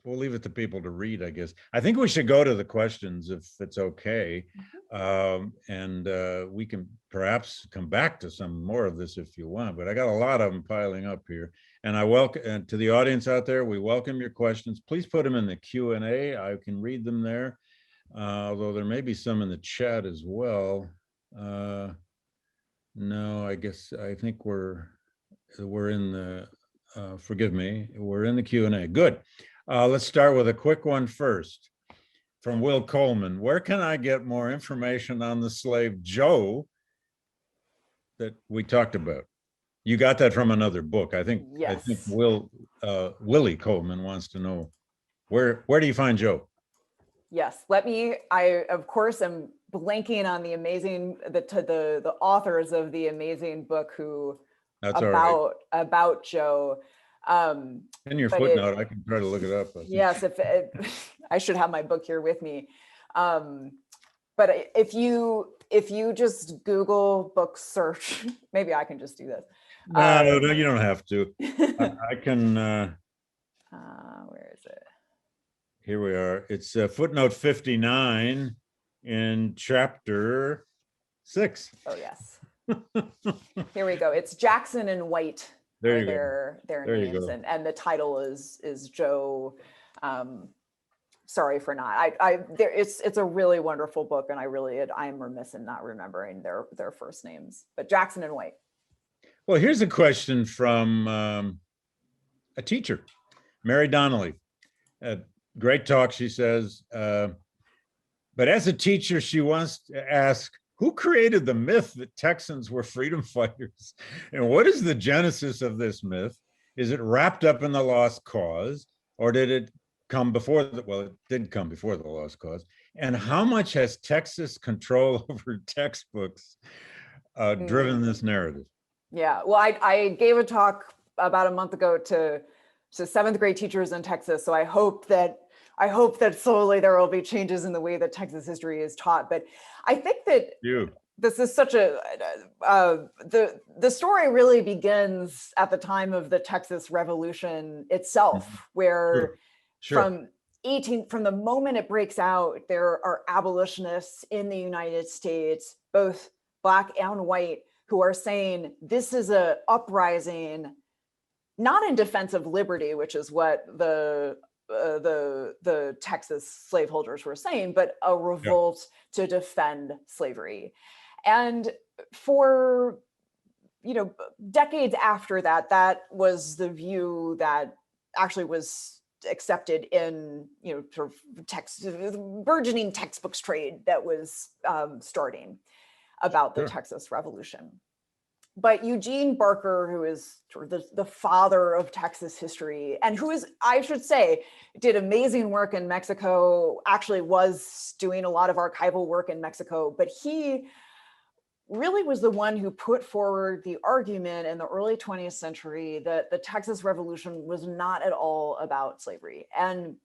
we'll leave it to people to read, I guess. I think we should go to the questions, if it's okay. And we can perhaps come back to some more of this if you want, but I got a lot of them piling up here. And I welcome, and to the audience out there, we welcome your questions. Please put them in the Q&A. I can read them there, although there may be some in the chat as well. No, I think we're in the, forgive me, we're in the Q&A. Good. Let's start with a quick one first. From Will Coleman. Where can I get more information on the slave Joe that we talked about? You got that from another book. I think Willie Coleman wants to know, where do you find Joe? Yes, I of course am blanking on the authors of the amazing book about Joe. In your footnote, I can try to look it up. Yes, I should have my book here with me. But if you just Google book search, maybe I can just do this. No, you don't have to. I can. Where is it? Here we are. It's footnote 59 in chapter 6. Oh, yes. Here we go. It's Jackson and White There are you go. their There you names, go. and the title is Joe. Sorry for not. It's a really wonderful book, and I'm remiss in not remembering their first names. But Jackson and White. Well, here's a question from a teacher, Mary Donnelly. Great talk, she says. But as a teacher, she wants to ask, who created the myth that Texans were freedom fighters? And what is the genesis of this myth? Is it wrapped up in the Lost Cause, or did it come before well, it did come before the Lost Cause. And how much has Texas control over textbooks driven this narrative? Yeah, well, I gave a talk about a month ago to seventh grade teachers in Texas. So I hope that slowly there will be changes in the way that Texas history is taught. But I think that this is such a, the story really begins at the time of the Texas Revolution itself, where from the moment it breaks out, there are abolitionists in the United States, both Black and white, who are saying this is a uprising, not in defense of liberty, which is what the Texas slaveholders were saying, but a revolt to defend slavery. And for, decades after that, that was the view that actually was accepted in, sort of burgeoning textbooks trade that was starting about the Texas Revolution. But Eugene Barker, who is sort of the father of Texas history, and who is, I should say, did amazing work in Mexico, actually was doing a lot of archival work in Mexico, but he really was the one who put forward the argument in the early 20th century that the Texas Revolution was not at all about slavery. And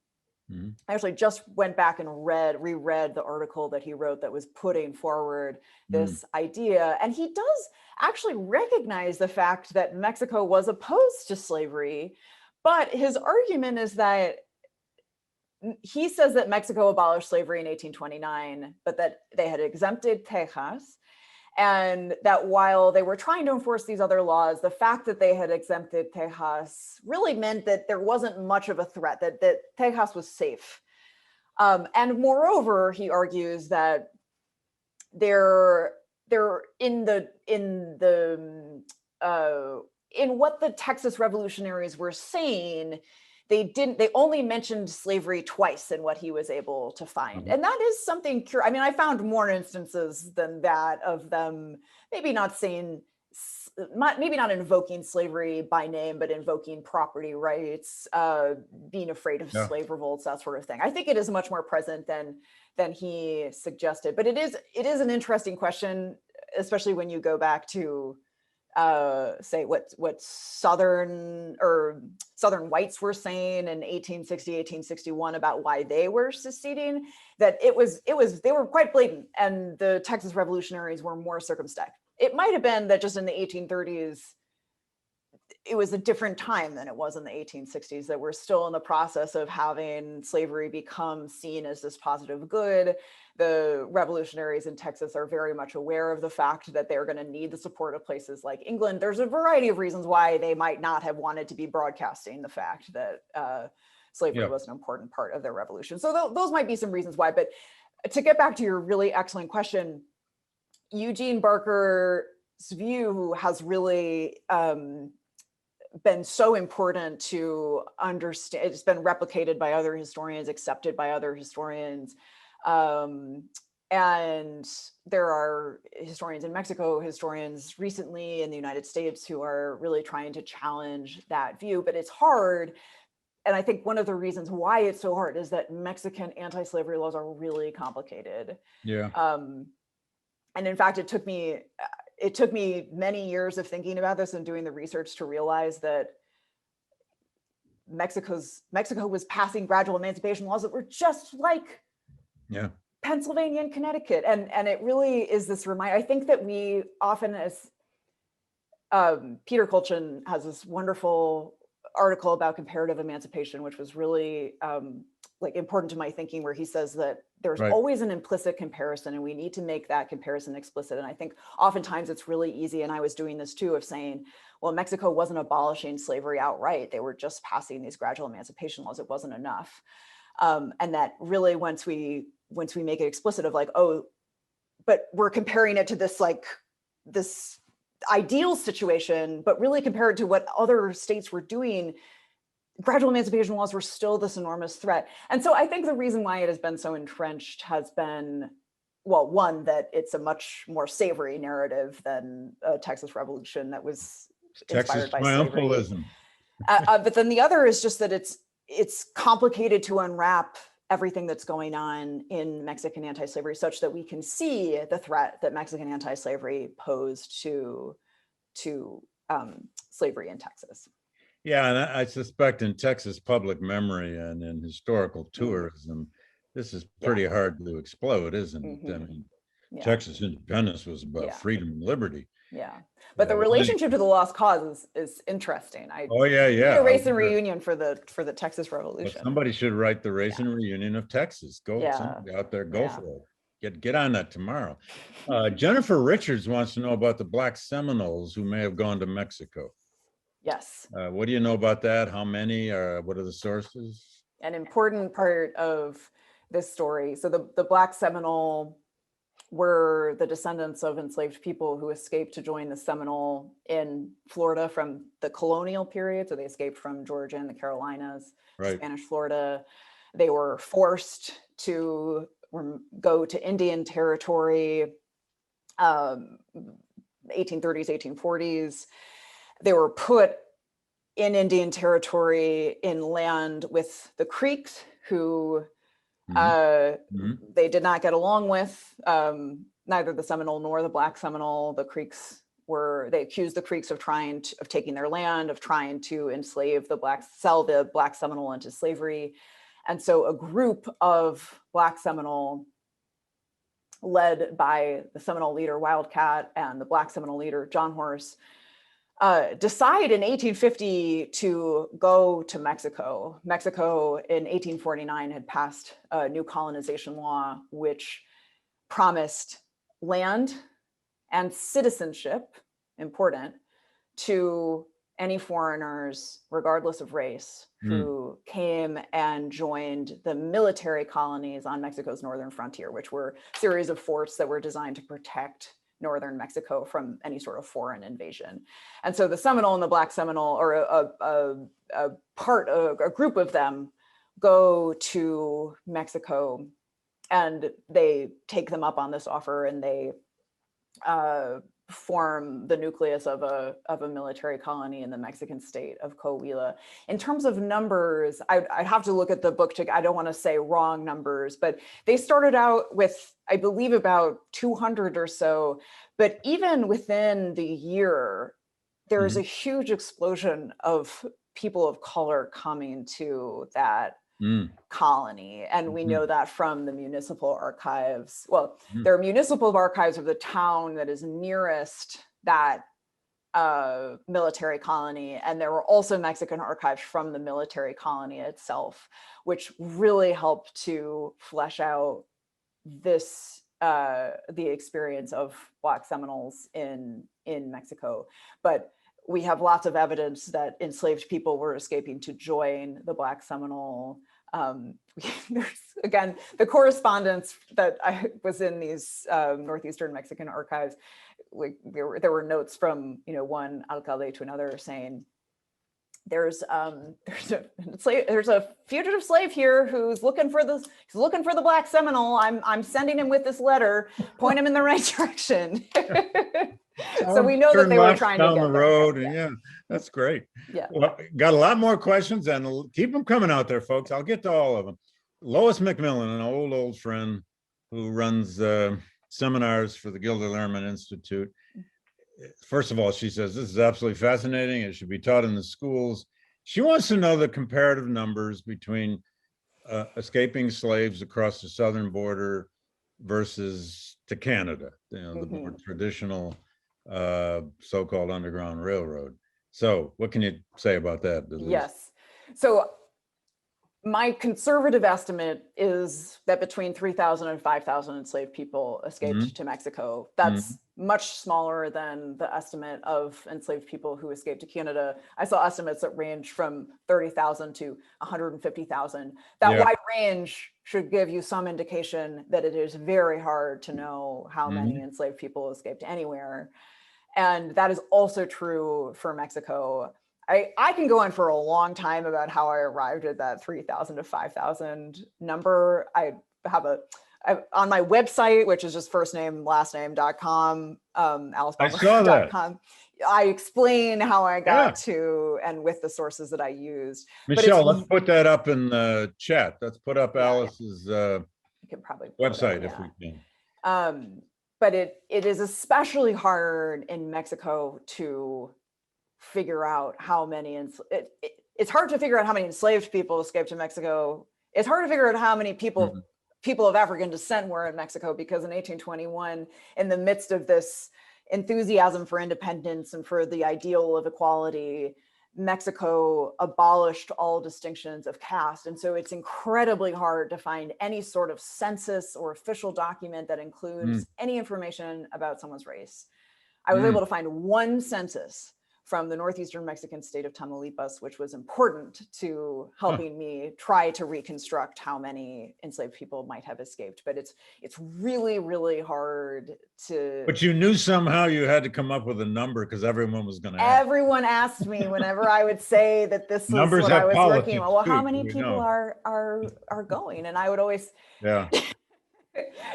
I actually just went back and reread the article that he wrote that was putting forward this idea. And he does actually recognize the fact that Mexico was opposed to slavery. But his argument is that he says that Mexico abolished slavery in 1829, but that they had exempted Texas. And that while they were trying to enforce these other laws, the fact that they had exempted Texas really meant that there wasn't much of a threat, that Texas was safe. And moreover, he argues that in what the Texas revolutionaries were saying, they only mentioned slavery twice in what he was able to find. And that is something curious. I mean, I found more instances than that of them maybe not invoking slavery by name, but invoking property rights, being afraid of slave revolts, that sort of thing. I think it is much more present than he suggested. But it is an interesting question, especially when you go back to say what Southern whites were saying in 1860, 1861 about why they were seceding, that they were quite blatant, and the Texas revolutionaries were more circumspect. It might have been that just in the 1830s, it was a different time than it was in the 1860s, that we're still in the process of having slavery become seen as this positive good. The revolutionaries in Texas are very much aware of the fact that they're going to need the support of places like England. There's a variety of reasons why they might not have wanted to be broadcasting the fact that slavery was an important part of their revolution. So those might be some reasons why. But to get back to your really excellent question, Eugene Barker's view has really been so important to understand. It's been replicated by other historians, accepted by other historians. And there are historians in Mexico, historians recently in the United States who are really trying to challenge that view, but it's hard. And I think one of the reasons why it's so hard is that Mexican anti-slavery laws are really complicated. And in fact, it took me many years of thinking about this and doing the research to realize that Mexico was passing gradual emancipation laws that were just like Pennsylvania and Connecticut. And it really is this reminder. I think that we often, as Peter Kolchin has this wonderful article about comparative emancipation, which was really like important to my thinking, where he says that there's Right. always an implicit comparison and we need to make that comparison explicit. And I think oftentimes it's really easy, and I was doing this too, of saying, well, Mexico wasn't abolishing slavery outright. They were just passing these gradual emancipation laws. It wasn't enough. And that really, once we make it explicit of like, oh, but we're comparing it to this like this ideal situation, but really compared to what other states were doing, gradual emancipation laws were still this enormous threat. And so I think the reason why it has been so entrenched has been, well, one, that it's a much more savory narrative than a Texas Revolution that was inspired by slavery. Triumphalism. But then the other is just that it's complicated to unwrap everything that's going on in Mexican anti-slavery, such that we can see the threat that Mexican anti-slavery posed to slavery in Texas. Yeah, and I suspect in Texas public memory and in historical tourism, this is pretty hard to explode, isn't it? I mean, Texas independence was about freedom and liberty. Yeah, but the relationship to the lost cause is interesting. Need a race and reunion for the Texas Revolution. Well, somebody should write the race and reunion of Texas. Somebody out there, go for it. Get on that tomorrow. Jennifer Richards wants to know about the Black Seminoles who may have gone to Mexico. Yes. What do you know about that? How many? What are the sources? An important part of this story. So the Black Seminole were the descendants of enslaved people who escaped to join the Seminole in Florida from the colonial period. So they escaped from Georgia and the Carolinas, Spanish Florida. They were forced to go to Indian territory, 1830s, 1840s. They were put in Indian territory in land with the Creeks, who they did not get along with, neither the Seminole nor the Black Seminole. The Creeks they accused the Creeks of taking their land, of trying to enslave sell the Black Seminole into slavery. And so a group of Black Seminole, led by the Seminole leader Wildcat and the Black Seminole leader John Horse, decide in 1850 to go to Mexico. Mexico in 1849 had passed a new colonization law, which promised land and citizenship, important, to any foreigners, regardless of race, who came and joined the military colonies on Mexico's northern frontier, which were a series of forts that were designed to protect northern Mexico from any sort of foreign invasion. And so the Seminole and the Black Seminole, or a group of them, go to Mexico, and they take them up on this offer, and they form the nucleus of a military colony in the Mexican state of Coahuila. In terms of numbers, I'd have to look at the book I don't want to say wrong numbers, but they started out with, I believe, about 200 or so. But even within the year, there is a huge explosion of people of color coming to that colony. And we know that from the municipal archives. Well, there are municipal archives of the town that is nearest that military colony. And there were also Mexican archives from the military colony itself, which really helped to flesh out this, the experience of Black Seminoles in Mexico. But we have lots of evidence that enslaved people were escaping to join the Black Seminole. There's, again, the correspondence that I was in these northeastern Mexican archives, there were notes from one alcalde to another saying, there's a fugitive slave here who's looking for the Black Seminole. I'm sending him with this letter, point him in the right direction. So we know that they were trying to get down the road. Yeah, that's great. Yeah. Well, got a lot more questions, and keep them coming out there, folks. I'll get to all of them. Lois McMillan, an old friend who runs seminars for the Gilder Lehrman Institute. First of all, she says this is absolutely fascinating. It should be taught in the schools. She wants to know the comparative numbers between escaping slaves across the southern border versus to Canada, the more traditional so-called Underground Railroad. So what can you say about that? At least? Yes. So my conservative estimate is that between 3,000 and 5,000 enslaved people escaped to Mexico. That's much smaller than the estimate of enslaved people who escaped to Canada. I saw estimates that range from 30,000 to 150,000. That wide range should give you some indication that it is very hard to know how many enslaved people escaped anywhere. And that is also true for Mexico. I can go on for a long time about how I arrived at that 3,000 to 5,000 number. I have on my website, which is just firstname.lastname.com, alicebaumgartner.com. I explain how I got to and with the sources that I used. Michelle, let's put that up in the chat. Let's put up Alice's can probably website if we can. But it is especially hard in Mexico to figure out how many, it's hard to figure out how many enslaved people escaped to Mexico. It's hard to figure out how many people of African descent were in Mexico, because in 1821, in the midst of this enthusiasm for independence and for the ideal of equality, Mexico abolished all distinctions of caste. And so it's incredibly hard to find any sort of census or official document that includes any information about someone's race. I was able to find one census from the northeastern Mexican state of Tamaulipas, which was important to helping me try to reconstruct how many enslaved people might have escaped. But it's really, really hard to. But you knew somehow you had to come up with a number, because everyone was going to ask. Everyone asked me whenever I would say that this was Numbers what I was politics working on. Well, how too, many people are going? And I would always. Yeah.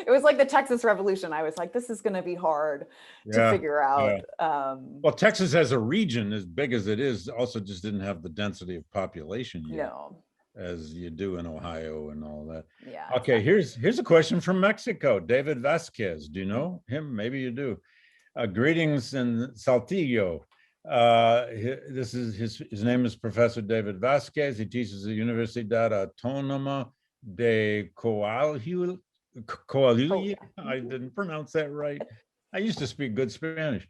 It was like the Texas Revolution. I was like, this is going to be hard to figure out. Well, Texas as a region, as big as it is, also just didn't have the density of population yet, as you do in Ohio and all that. Yeah. Okay, here's a question from Mexico. David Vasquez. Do you know him? Maybe you do. Greetings in Saltillo. This is his name is Professor David Vasquez. He teaches at Universidad Autónoma de Coahuila. I didn't pronounce that right. I used to speak good Spanish.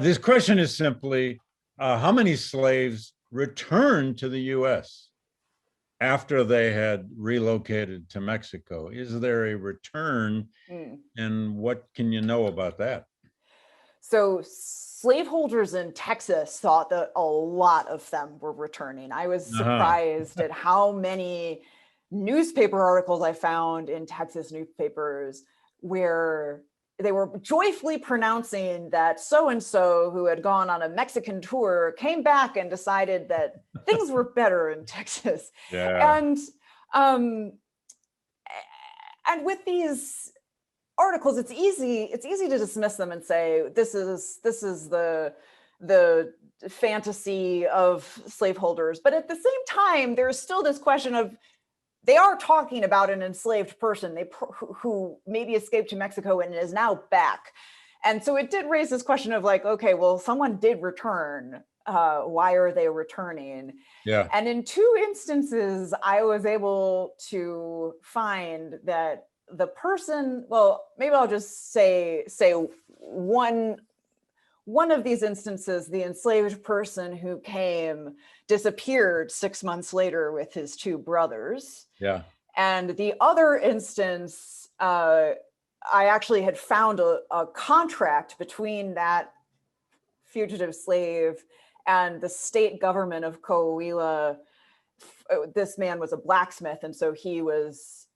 This question is simply, how many slaves returned to the U.S. after they had relocated to Mexico? Is there a return? And what can you know about that? So slaveholders in Texas thought that a lot of them were returning. I was surprised at how many newspaper articles I found in Texas newspapers where they were joyfully pronouncing that so-and-so who had gone on a Mexican tour came back and decided that things were better in Texas. And with these articles, it's easy to dismiss them and say, this is the fantasy of slaveholders. But at the same time, there's still this question of, they are talking about an enslaved person who maybe escaped to Mexico and is now back. And so it did raise this question of like, okay, well, someone did return. Why are they returning? Yeah. And in two instances, I was able to find that the person, well, maybe I'll just say one of these instances, the enslaved person who came disappeared 6 months later with his two brothers. Yeah. And the other instance, I actually had found a contract between that fugitive slave and the state government of Coahuila. This man was a blacksmith, and so he was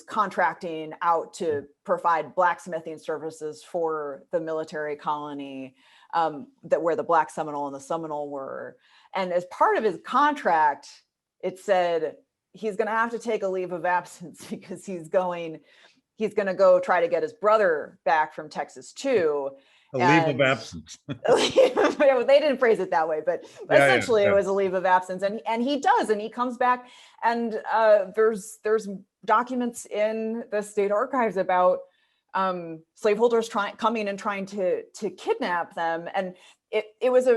contracting out to provide blacksmithing services for the military colony where the Black Seminole and the Seminole were. And as part of his contract, it said he's going to have to take a leave of absence because he's going to go try to get his brother back from Texas too. Leave of absence. They didn't phrase it that way, but essentially it was a leave of absence. And he does, and he comes back, and there's documents in the state archives about slaveholders coming and trying to kidnap them. And it was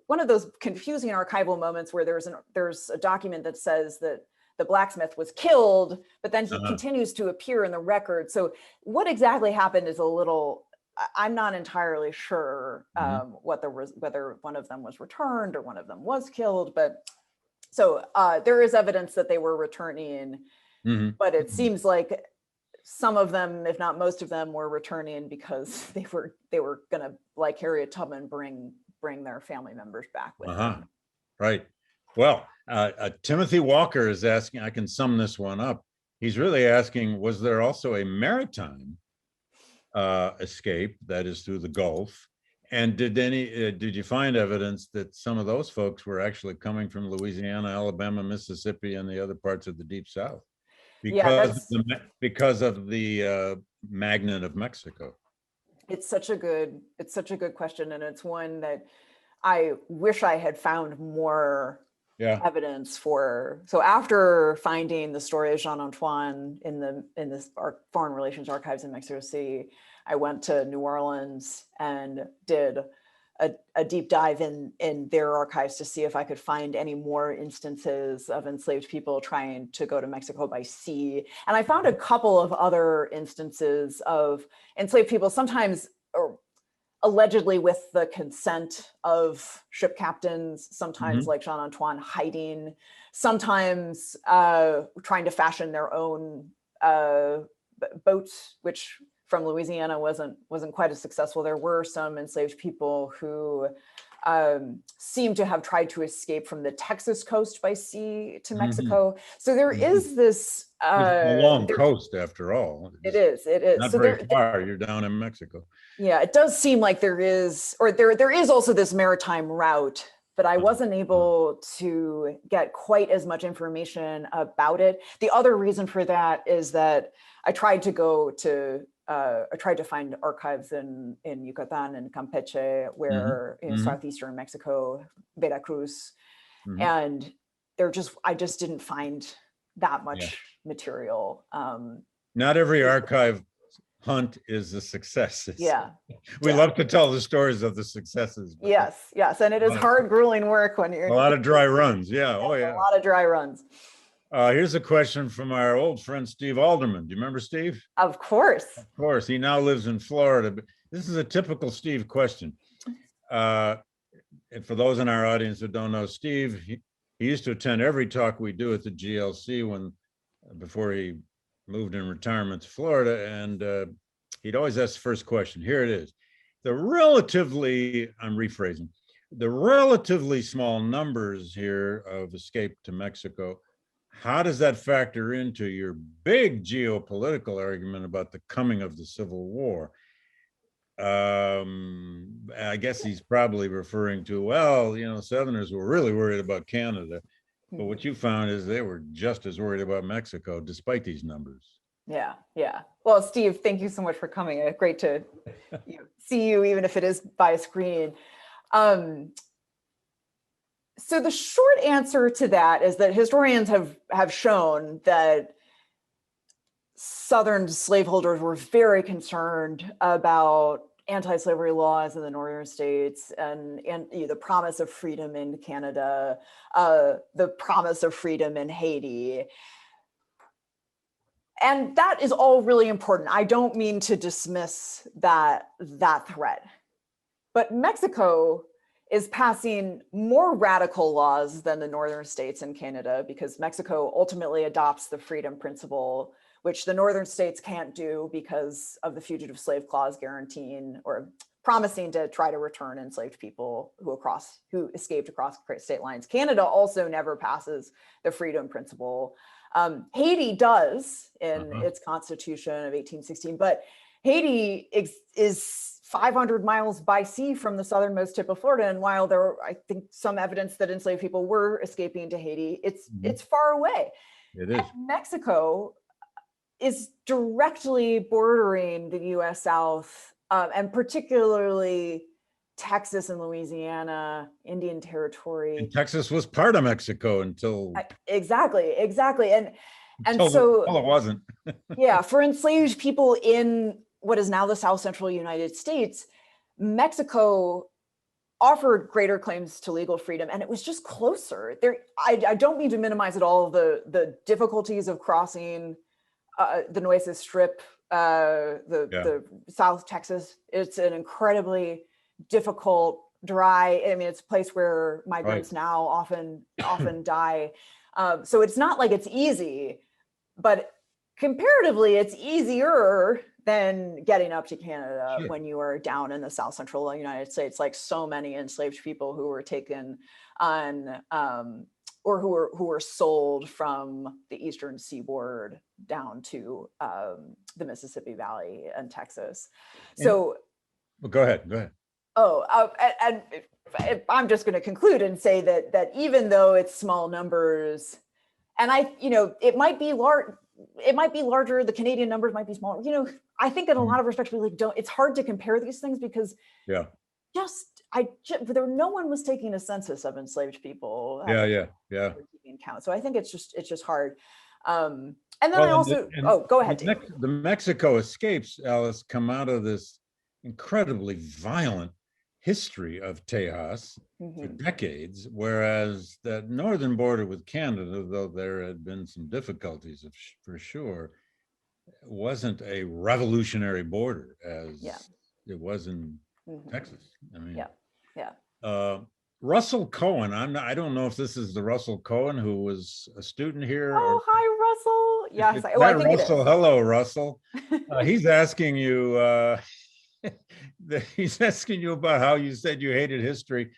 one of those confusing archival moments where there's a document that says that the blacksmith was killed, but then he continues to appear in the record. So what exactly happened is a little I'm not entirely sure Mhm. whether one of them was returned or one of them was killed, but so there is evidence that they were returning, Mhm. but it Mhm. seems like some of them, if not most of them, were returning because they were gonna, like Harriet Tubman, bring their family members back with Uh-huh. them. Right. Well, Timothy Walker is asking, I can sum this one up. He's really asking, was there also a maritime escape, that is through the Gulf? And did you find evidence that some of those folks were actually coming from Louisiana, Alabama, Mississippi, and the other parts of the Deep South Yeah, because of the magnet of Mexico? it's such a good question, and it's one that I wish I had found more Yeah. evidence for. So after finding the story of Jean Antoine in this Foreign Relations Archives in Mexico City, I went to New Orleans and did a deep dive in their archives to see if I could find any more instances of enslaved people trying to go to Mexico by sea. And I found a couple of other instances of enslaved people, sometimes or allegedly with the consent of ship captains, sometimes Mhm. like Jean Antoine hiding, sometimes trying to fashion their own boats, which from Louisiana wasn't quite as successful. There were some enslaved people who seem to have tried to escape from the Texas coast by sea to Mhm. Mexico. So there Mhm. is this. It's a long coast after all. It It's is. It is. not So very far. You're down in Mexico. yeah, it does seem like there is, or there is also this maritime route, but I wasn't Uh, able to get quite as much information about it. The other reason for that is that I tried to find archives in Yucatan and Campeche, mhm. where Mhm. southeastern Mexico, Veracruz, Mhm. and I just didn't find that Yeah. much material. Not every archive hunt is a success. Yeah, We yeah. love to tell the stories of the successes, but there's Yes, yes, and it is hard, grueling work when a you're lot of dry runs. Yeah. Oh, a yeah. lot of dry runs. Here's a question from our old friend Steve Alderman. Do you remember Steve? Of course. Of course. He now lives in Florida. But this is a typical Steve question. Uh, and for those in our audience that don't know Steve, he used to attend every talk we do at the GLC before he moved in retirement to Florida, and he'd always ask the first question. Here it is: I'm rephrasing, the relatively small numbers here of escape to Mexico. How does that factor into your big geopolitical argument about the coming of the Civil War? I guess he's probably referring to, well, Southerners were really worried about Canada, but what you found is they were just as worried about Mexico, despite these numbers. Yeah, yeah. Well, Steve, thank you so much for coming. Great to see you, even if it is by a screen. Um, so the short answer to that is that historians have shown that Southern slaveholders were very concerned about anti-slavery laws in the northern states and the promise of freedom in Canada, the promise of freedom in Haiti. And that is all really important. I don't mean to dismiss that threat. But Mexico is passing more radical laws than the northern states in Canada because Mexico ultimately adopts the freedom principle, which the northern states can't do because of the Fugitive Slave Clause guaranteeing or promising to try to return enslaved people who escaped across state lines. Canada also never passes the freedom principle. Haiti does in Uh-huh. its constitution of 1816, but Haiti is 500 miles by sea from the southernmost tip of Florida. And while there are, I think, some evidence that enslaved people were escaping to Haiti, it's far away. It And is. Mexico is directly bordering the US South, and particularly Texas and Louisiana, Indian And Territory. Texas was part of Mexico until Exactly. And until so, well, it wasn't. yeah, for enslaved people in what is now the South Central United States, Mexico offered greater claims to legal freedom, and it was just closer. I don't mean to minimize at all the difficulties of crossing the Nueces Strip, Yeah. the South Texas. It's an incredibly difficult, dry. I mean, it's a place where migrants now often die. So it's not like it's easy, but comparatively, it's easier than getting up to Canada when you are down in the South Central United States. Like so many enslaved people who were taken on, or who were sold from the Eastern Seaboard down to the Mississippi Valley and Texas. So, well, go ahead. And I'm just going to conclude and say that even though it's small numbers, and it might be large. It might be larger. The Canadian numbers might be smaller. I think in a lot of respects, we don't. It's hard to compare these things because no one was taking a census of enslaved people. Keeping count. So I think it's just hard. And then go ahead. The Mexico escapes, Alice, come out of this incredibly violent history of Tejas for decades, whereas that northern border with Canada, though there had been some difficulties for sure, wasn't a revolutionary border as it was in Texas. I mean, Russell Cohen. I don't know if this is the Russell Cohen who was a student here. Oh, hi, Russell. Yes, I think Russell. Hello, Russell. He's asking you. He's asking you about how you said you hated history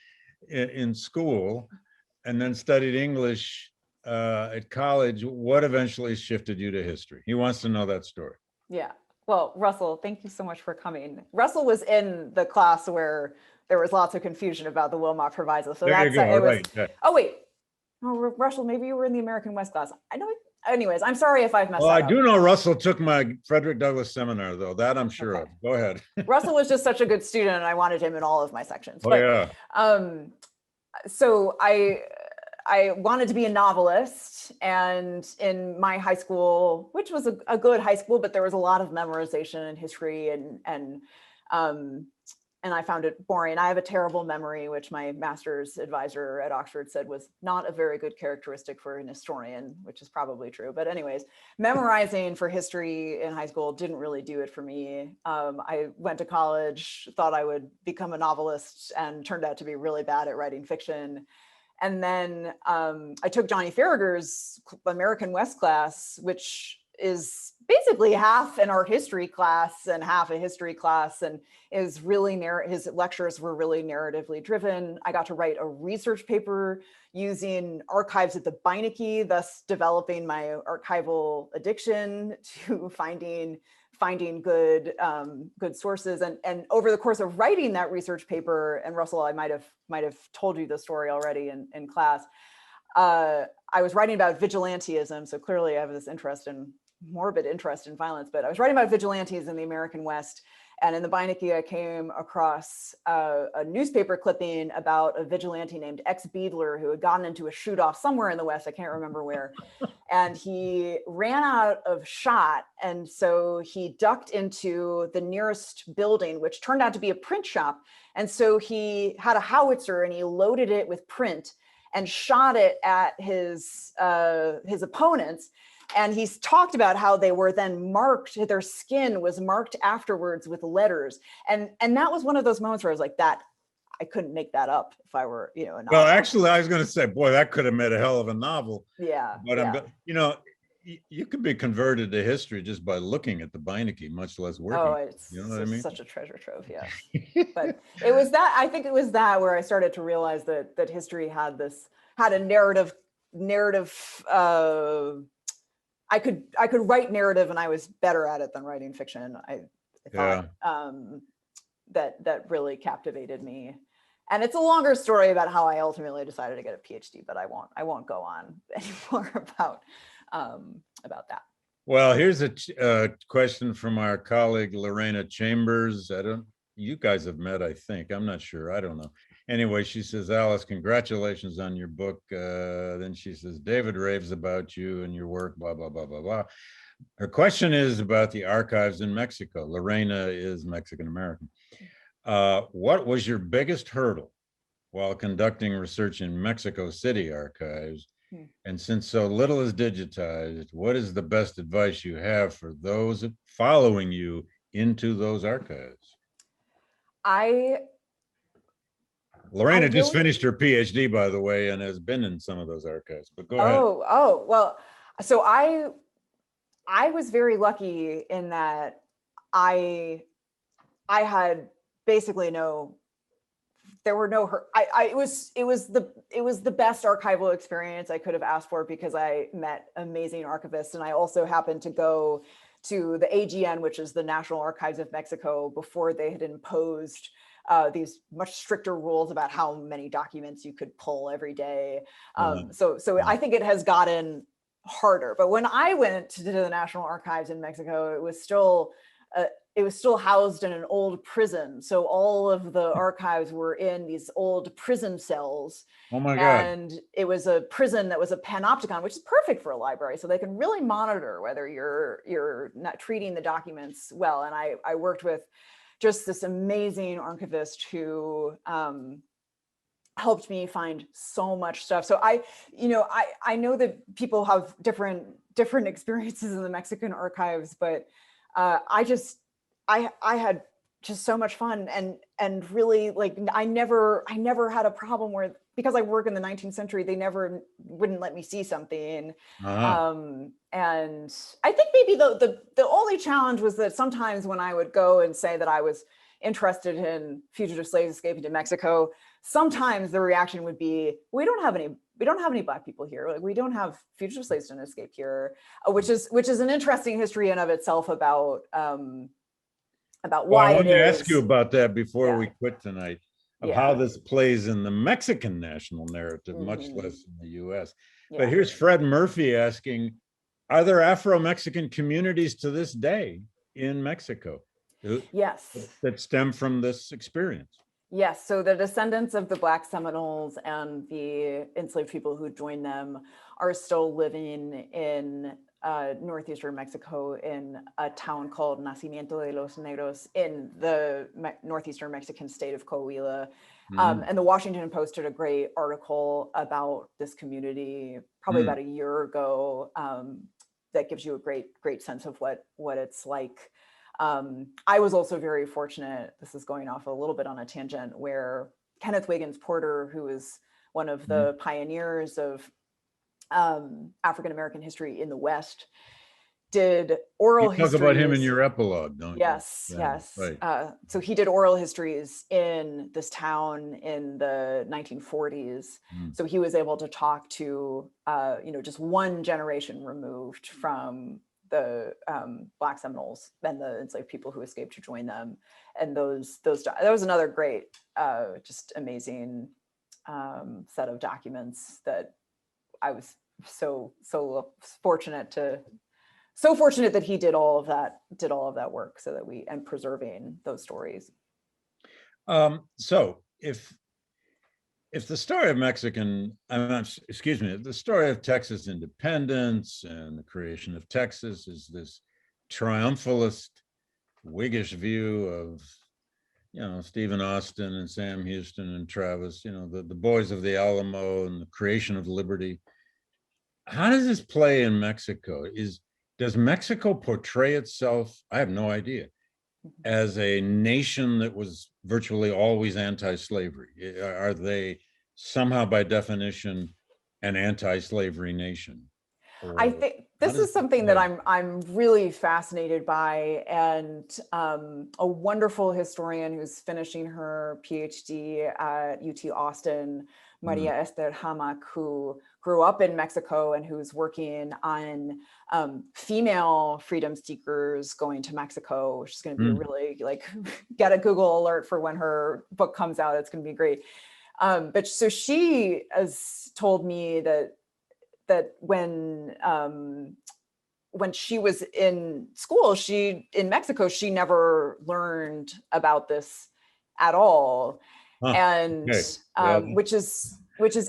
in school and then studied English at college. What eventually shifted you to history? He wants to know that story. Yeah. Well, Russell, thank you so much for coming. Russell was in the class where there was lots of confusion about the Wilmot Proviso. So there you go. Oh, wait. Oh, Russell, maybe you were in the American West class. I know. Anyways, I'm sorry if I've messed that up. Well, I do know Russell took my Frederick Douglass seminar, though. That I'm sure of. Go ahead. Russell was just such a good student, and I wanted him in all of my sections. So I wanted to be a novelist, and in my high school, which was a good high school, but there was a lot of memorization and history, and I found it boring. I have a terrible memory, which my master's advisor at Oxford said was not a very good characteristic for an historian, which is probably true. But anyways, memorizing for history in high school didn't really do it for me. I went to college, thought I would become a novelist, and turned out to be really bad at writing fiction. And then I took Johnny Farragher's American West class, which is basically half an art history class and half a history class, and is really his lectures were really narratively driven. I got to write a research paper using archives at the Beinecke, thus developing my archival addiction to finding good sources. And over the course of writing that research paper, and Russell, I might have told you the story already in class. I was writing about vigilantism, so clearly I have this morbid interest in violence, but I was writing about vigilantes in the American West. And in the Beinecke, I came across a newspaper clipping about a vigilante named X Beadler who had gotten into a shoot-off somewhere in the West, I can't remember where, and he ran out of shot. And so he ducked into the nearest building, which turned out to be a print shop. And so he had a howitzer and he loaded it with print and shot it at his opponents. And he's talked about how they were then marked, their skin was marked afterwards with letters. And that was one of those moments where I was like, I couldn't make that up if I were, a novel. Well, actually, I was going to say, boy, that could have made a hell of a novel. Yeah. But, you could be converted to history just by looking at the Beinecke, much less working. Oh, it's what I mean? Such a treasure trove, yeah. But I think it was that where I started to realize that history had a narrative, I could write narrative, and I was better at it than writing fiction. I thought that really captivated me. And it's a longer story about how I ultimately decided to get a PhD, but I won't go on anymore about that. Well, here's a question from our colleague Lorena Chambers. You guys have met, I think. I'm not sure. I don't know. Anyway, she says, Alice, congratulations on your book. Then she says, David raves about you and your work, blah, blah, blah, blah, blah. Her question is about the archives in Mexico. Lorena is Mexican-American. What was your biggest hurdle while conducting research in Mexico City archives? Hmm. And since so little is digitized, what is the best advice you have for those following you into those archives? I Lorena just really, finished her PhD, by the way, and has been in some of those archives, but go ahead. well, so I was very lucky in that I had basically there were no it was the best archival experience I could have asked for, because I met amazing archivists, and I also happened to go to the AGN, which is the National Archives of Mexico, before they had imposed these much stricter rules about how many documents you could pull every day. So I think it has gotten harder. But when I went to the National Archives in Mexico, it was still housed in an old prison. So all of the archives were in these old prison cells. Oh my God. And it was a prison that was a panopticon, which is perfect for a library. So they can really monitor whether you're not treating the documents well. And I worked with just this amazing archivist who helped me find so much stuff. So I know that people have different experiences in the Mexican archives, but I had just so much fun, and really, like, I never had a problem where, because I work in the 19th century, they wouldn't let me see something. And I think maybe the only challenge was that sometimes when I would go and say that I was interested in fugitive slaves escaping to Mexico, sometimes the reaction would be, we don't have any Black people here. Like, we don't have fugitive slaves to escape here, which is an interesting history in of itself about why I wanted it to is. ask you about that before Yeah. we quit tonight, of Yeah. how this plays in the Mexican national narrative, much Mhm. less in the US. Yeah. But here's Fred Murphy asking, are there Afro-Mexican communities to this day in Mexico Yes. that stem from this experience? Yes. So the descendants of the Black Seminoles and the enslaved people who joined them are still living in northeastern Mexico, in a town called Nacimiento de los Negros, in the northeastern Mexican state of Coahuila. And the Washington Post did a great article about this community probably about a year ago, that gives you a great sense of what it's like. I was also very fortunate, this is going off a little bit on a tangent, where Kenneth Wiggins Porter, who is one of the pioneers of African-American history in the West, did oral histories. You talk about him in your epilogue, don't you? Yes, yes. Right. So he did oral histories in this town in the 1940s. So he was able to talk to, just one generation removed from the Black Seminoles and the enslaved people who escaped to join them. And that was another great, just amazing set of documents that I was so fortunate that he did all of that work, so that and preserving those stories. So if the story of the story of Texas independence and the creation of Texas is this triumphalist Whiggish view of, Stephen Austin and Sam Houston and Travis, the boys of the Alamo and the creation of liberty. How does this play in Mexico? Does Mexico portray itself, I have no idea, as a nation that was virtually always anti-slavery? Are they somehow by definition an anti-slavery nation? I think this is something that I'm really fascinated by, and a wonderful historian who's finishing her PhD at UT Austin, Maria Esther Hamac, who grew up in Mexico and who's working on female freedom seekers going to Mexico, which is going to be really, like, get a Google alert for when her book comes out. It's going to be great. But so she has told me that when she was in school, in Mexico, she never learned about this at all. And which is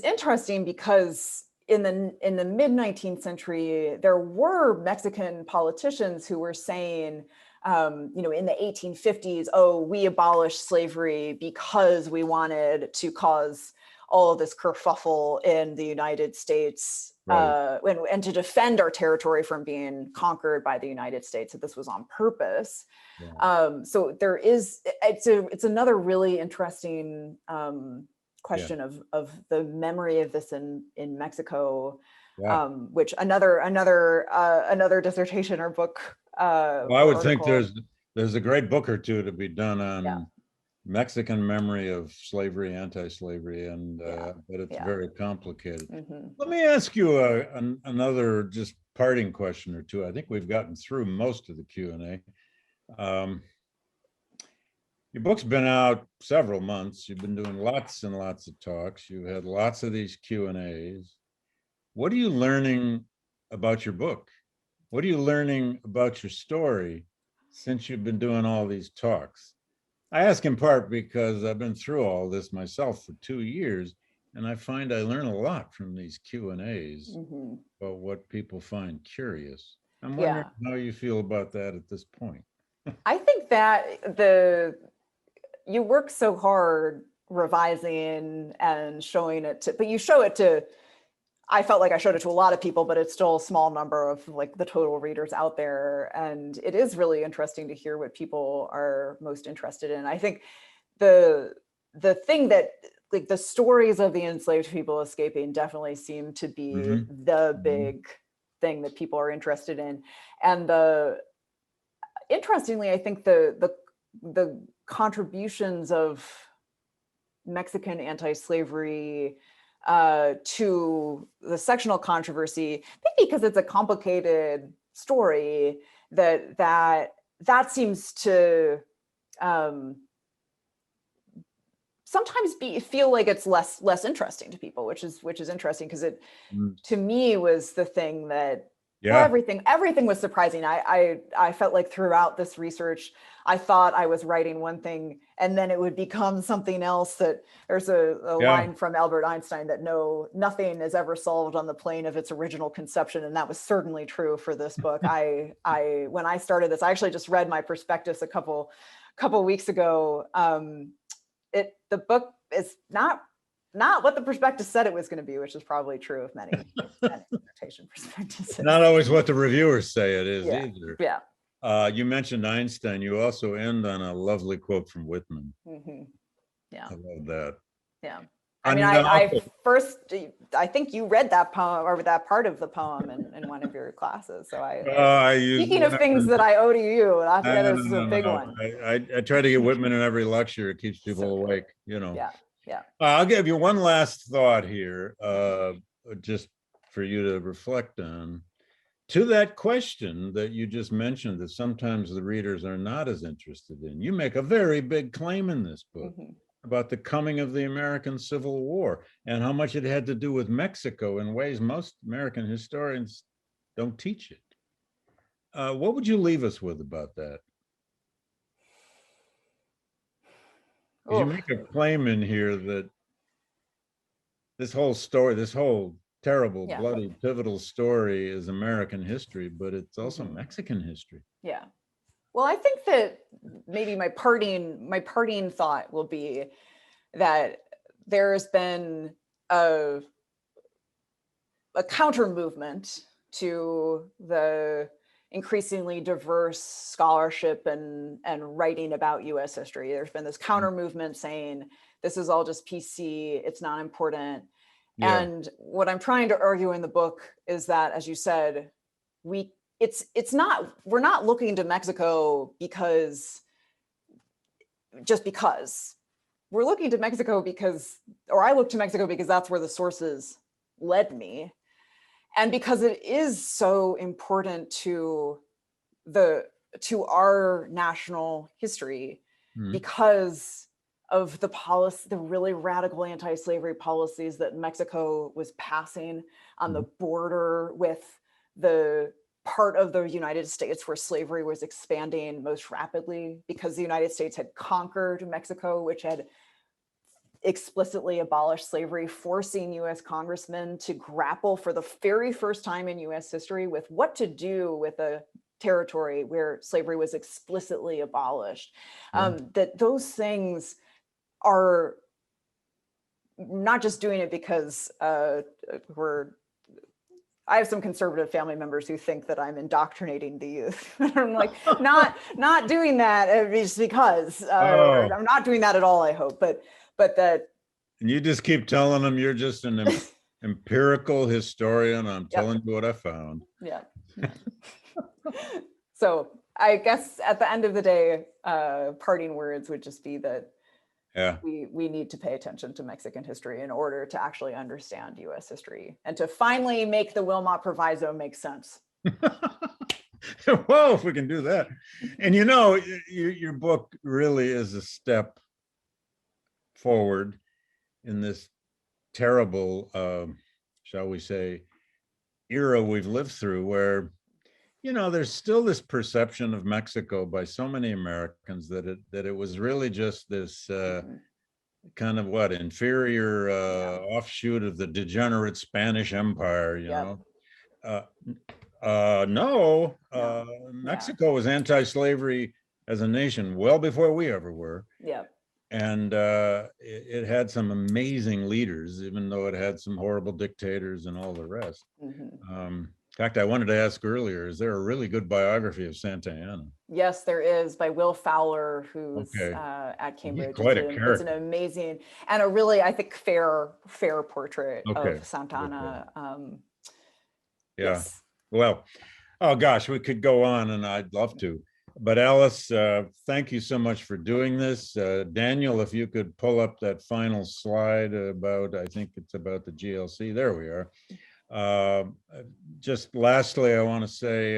interesting, because in the mid 19th century, there were Mexican politicians who were saying, in the 1850s, we abolished slavery because we wanted to cause all of this kerfuffle in the United States, Right. and to defend our territory from being conquered by the United States, that this was on purpose. Yeah. So there is, it's another really interesting Yeah. question of the memory of this in Mexico, Yeah. which another dissertation or book Well, I or would think article. there's a great book or two to be done Yeah, on Mexican memory of slavery, anti-slavery, and yeah, but it's yeah. very complicated. Hmm. Let me ask you another just parting question or two. I think we've gotten through most of the Q&A. Your book's been out several months. You've been doing lots and lots of talks. You had lots of these Q&As. What are you learning about your book? What are you learning about your story since you've been doing all these talks? I ask in part because I've been through all this myself for 2 years, and I find I learn a lot from these Q&As Hmm. about what people find curious. I'm wondering Yeah, how you feel about that at this point. I think that you work so hard revising and showing it to, but you show it to, I felt like I showed it to a lot of people, but it's still a small number of like the total readers out there. And it is really interesting to hear what people are most interested in. I think the thing that, like, the stories of the enslaved people escaping definitely seem to be Mhm. the Mhm. big thing that people are interested in. And interestingly, I think the contributions of Mexican anti-slavery to the sectional controversy, I think because it's a complicated story, that seems to um, sometimes feel like it's less interesting to people, which is interesting, because it, Mm. to me, was the thing that, well, Yeah. everything was surprising. I felt like throughout this research, I thought I was writing one thing, and then it would become something else. That there's a Yeah. line from Albert Einstein that nothing is ever solved on the plane of its original conception, and that was certainly true for this book. I when I started this, I actually just read my prospectus a couple weeks ago. The book is not what the prospectus said it was going to be, which is probably true of many dissertation prospectuses. Not always what the reviewers say it is Yeah, either. yeah. You mentioned Einstein. You also end on a lovely quote from Whitman. Hmm. Yeah, I love that. yeah. I mean, And I think you read that poem, or that part of the poem, in one of your classes. So I use speaking of things whenever. that I owe to you, No, that no, is a no, no, big no. one. I try to get Whitman in every lecture. It keeps So people good. awake, you know. Yeah, yeah. I'll give you one last thought here, just for you to reflect on. To that question that you just mentioned, that sometimes the readers are not as interested in, you make a very big claim in this book Hmm. about the coming of the American Civil War and how much it had to do with Mexico in ways most American historians don't teach it. What would you leave us with about that? Because you Oh, make a claim in here that this whole story, this whole terrible, yeah. bloody, pivotal story is American history, but it's also Hmm. Mexican history. Yeah. Well, I think that maybe my parting thought will be that there's been a counter movement to the increasingly diverse scholarship and writing about US history. There's been this counter movement saying this is all just PC, it's not important. Yeah. And what I'm trying to argue in the book is that, as you said, we're not looking to Mexico because we're looking to Mexico because, or I look to Mexico because that's where the sources led me. And because it is so important to our national history, Mhm. because of the really radical anti-slavery policies that Mexico was passing on the Mhm. border with the part of the United States where slavery was expanding most rapidly, because the United States had conquered Mexico, which had explicitly abolished slavery, forcing US congressmen to grapple for the very first time in US history with what to do with a territory where slavery was explicitly abolished. Yeah. That those things are not just doing it because I have some conservative family members who think that I'm indoctrinating the youth. I'm like, not doing that just because, Oh, I'm not doing that at all, I hope, but that, and you just keep telling them you're just an empirical historian. I'm telling you what I found. yeah. So I guess at the end of the day, parting words would just be that we need to pay attention to Mexican history in order to actually understand US history and to finally make the Wilmot Proviso make sense. Well, if we can do that. And you know, your book really is a step forward in this terrible, shall we say, era we've lived through, where, you know, there's still this perception of Mexico by so many Americans that it was really just this kind of inferior offshoot of the degenerate Spanish Empire, you know. No, Mexico was anti-slavery as a nation well before we ever were. Yeah. And it had some amazing leaders, even though it had some horrible dictators and all the rest. In fact, I wanted to ask earlier, is there a really good biography of Santa Anna? Yes, there is, by Will Fowler, who's at Cambridge. He's quite a character. It's an amazing and a really, I think, fair portrait of Santa Anna. Yes. Well, oh gosh, we could go on, and I'd love to. But Alice, thank you so much for doing this. Daniel, if you could pull up that final slide about, I think it's about the GLC. There we are. Just lastly, I want to say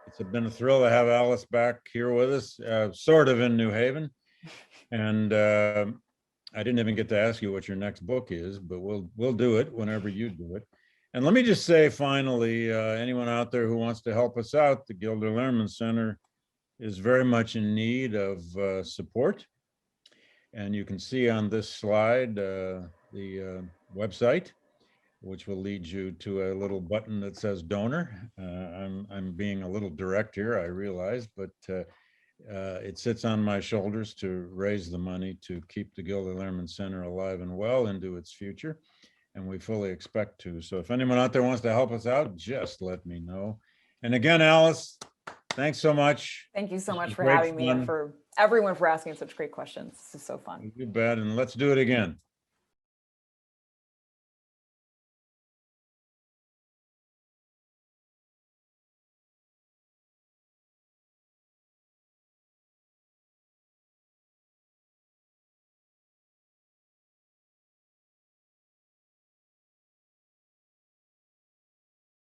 it's been a thrill to have Alice back here with us, sort of in New Haven. And I didn't even get to ask you what your next book is, but we'll do it whenever you do it. And let me just say, finally, anyone out there who wants to help us out, the Gilder Lehrman Center is very much in need of support. And you can see on this slide the website, which will lead you to a little button that says donor. I'm being a little direct here, I realize, but it sits on my shoulders to raise the money to keep the Gilder Lehrman Center alive and well into its future. And we fully expect to. So if anyone out there wants to help us out, just let me know. And again, Alice, thanks so much. Thank you so much for having me, and for everyone for asking such great questions. This is so fun. You bet, and let's do it again.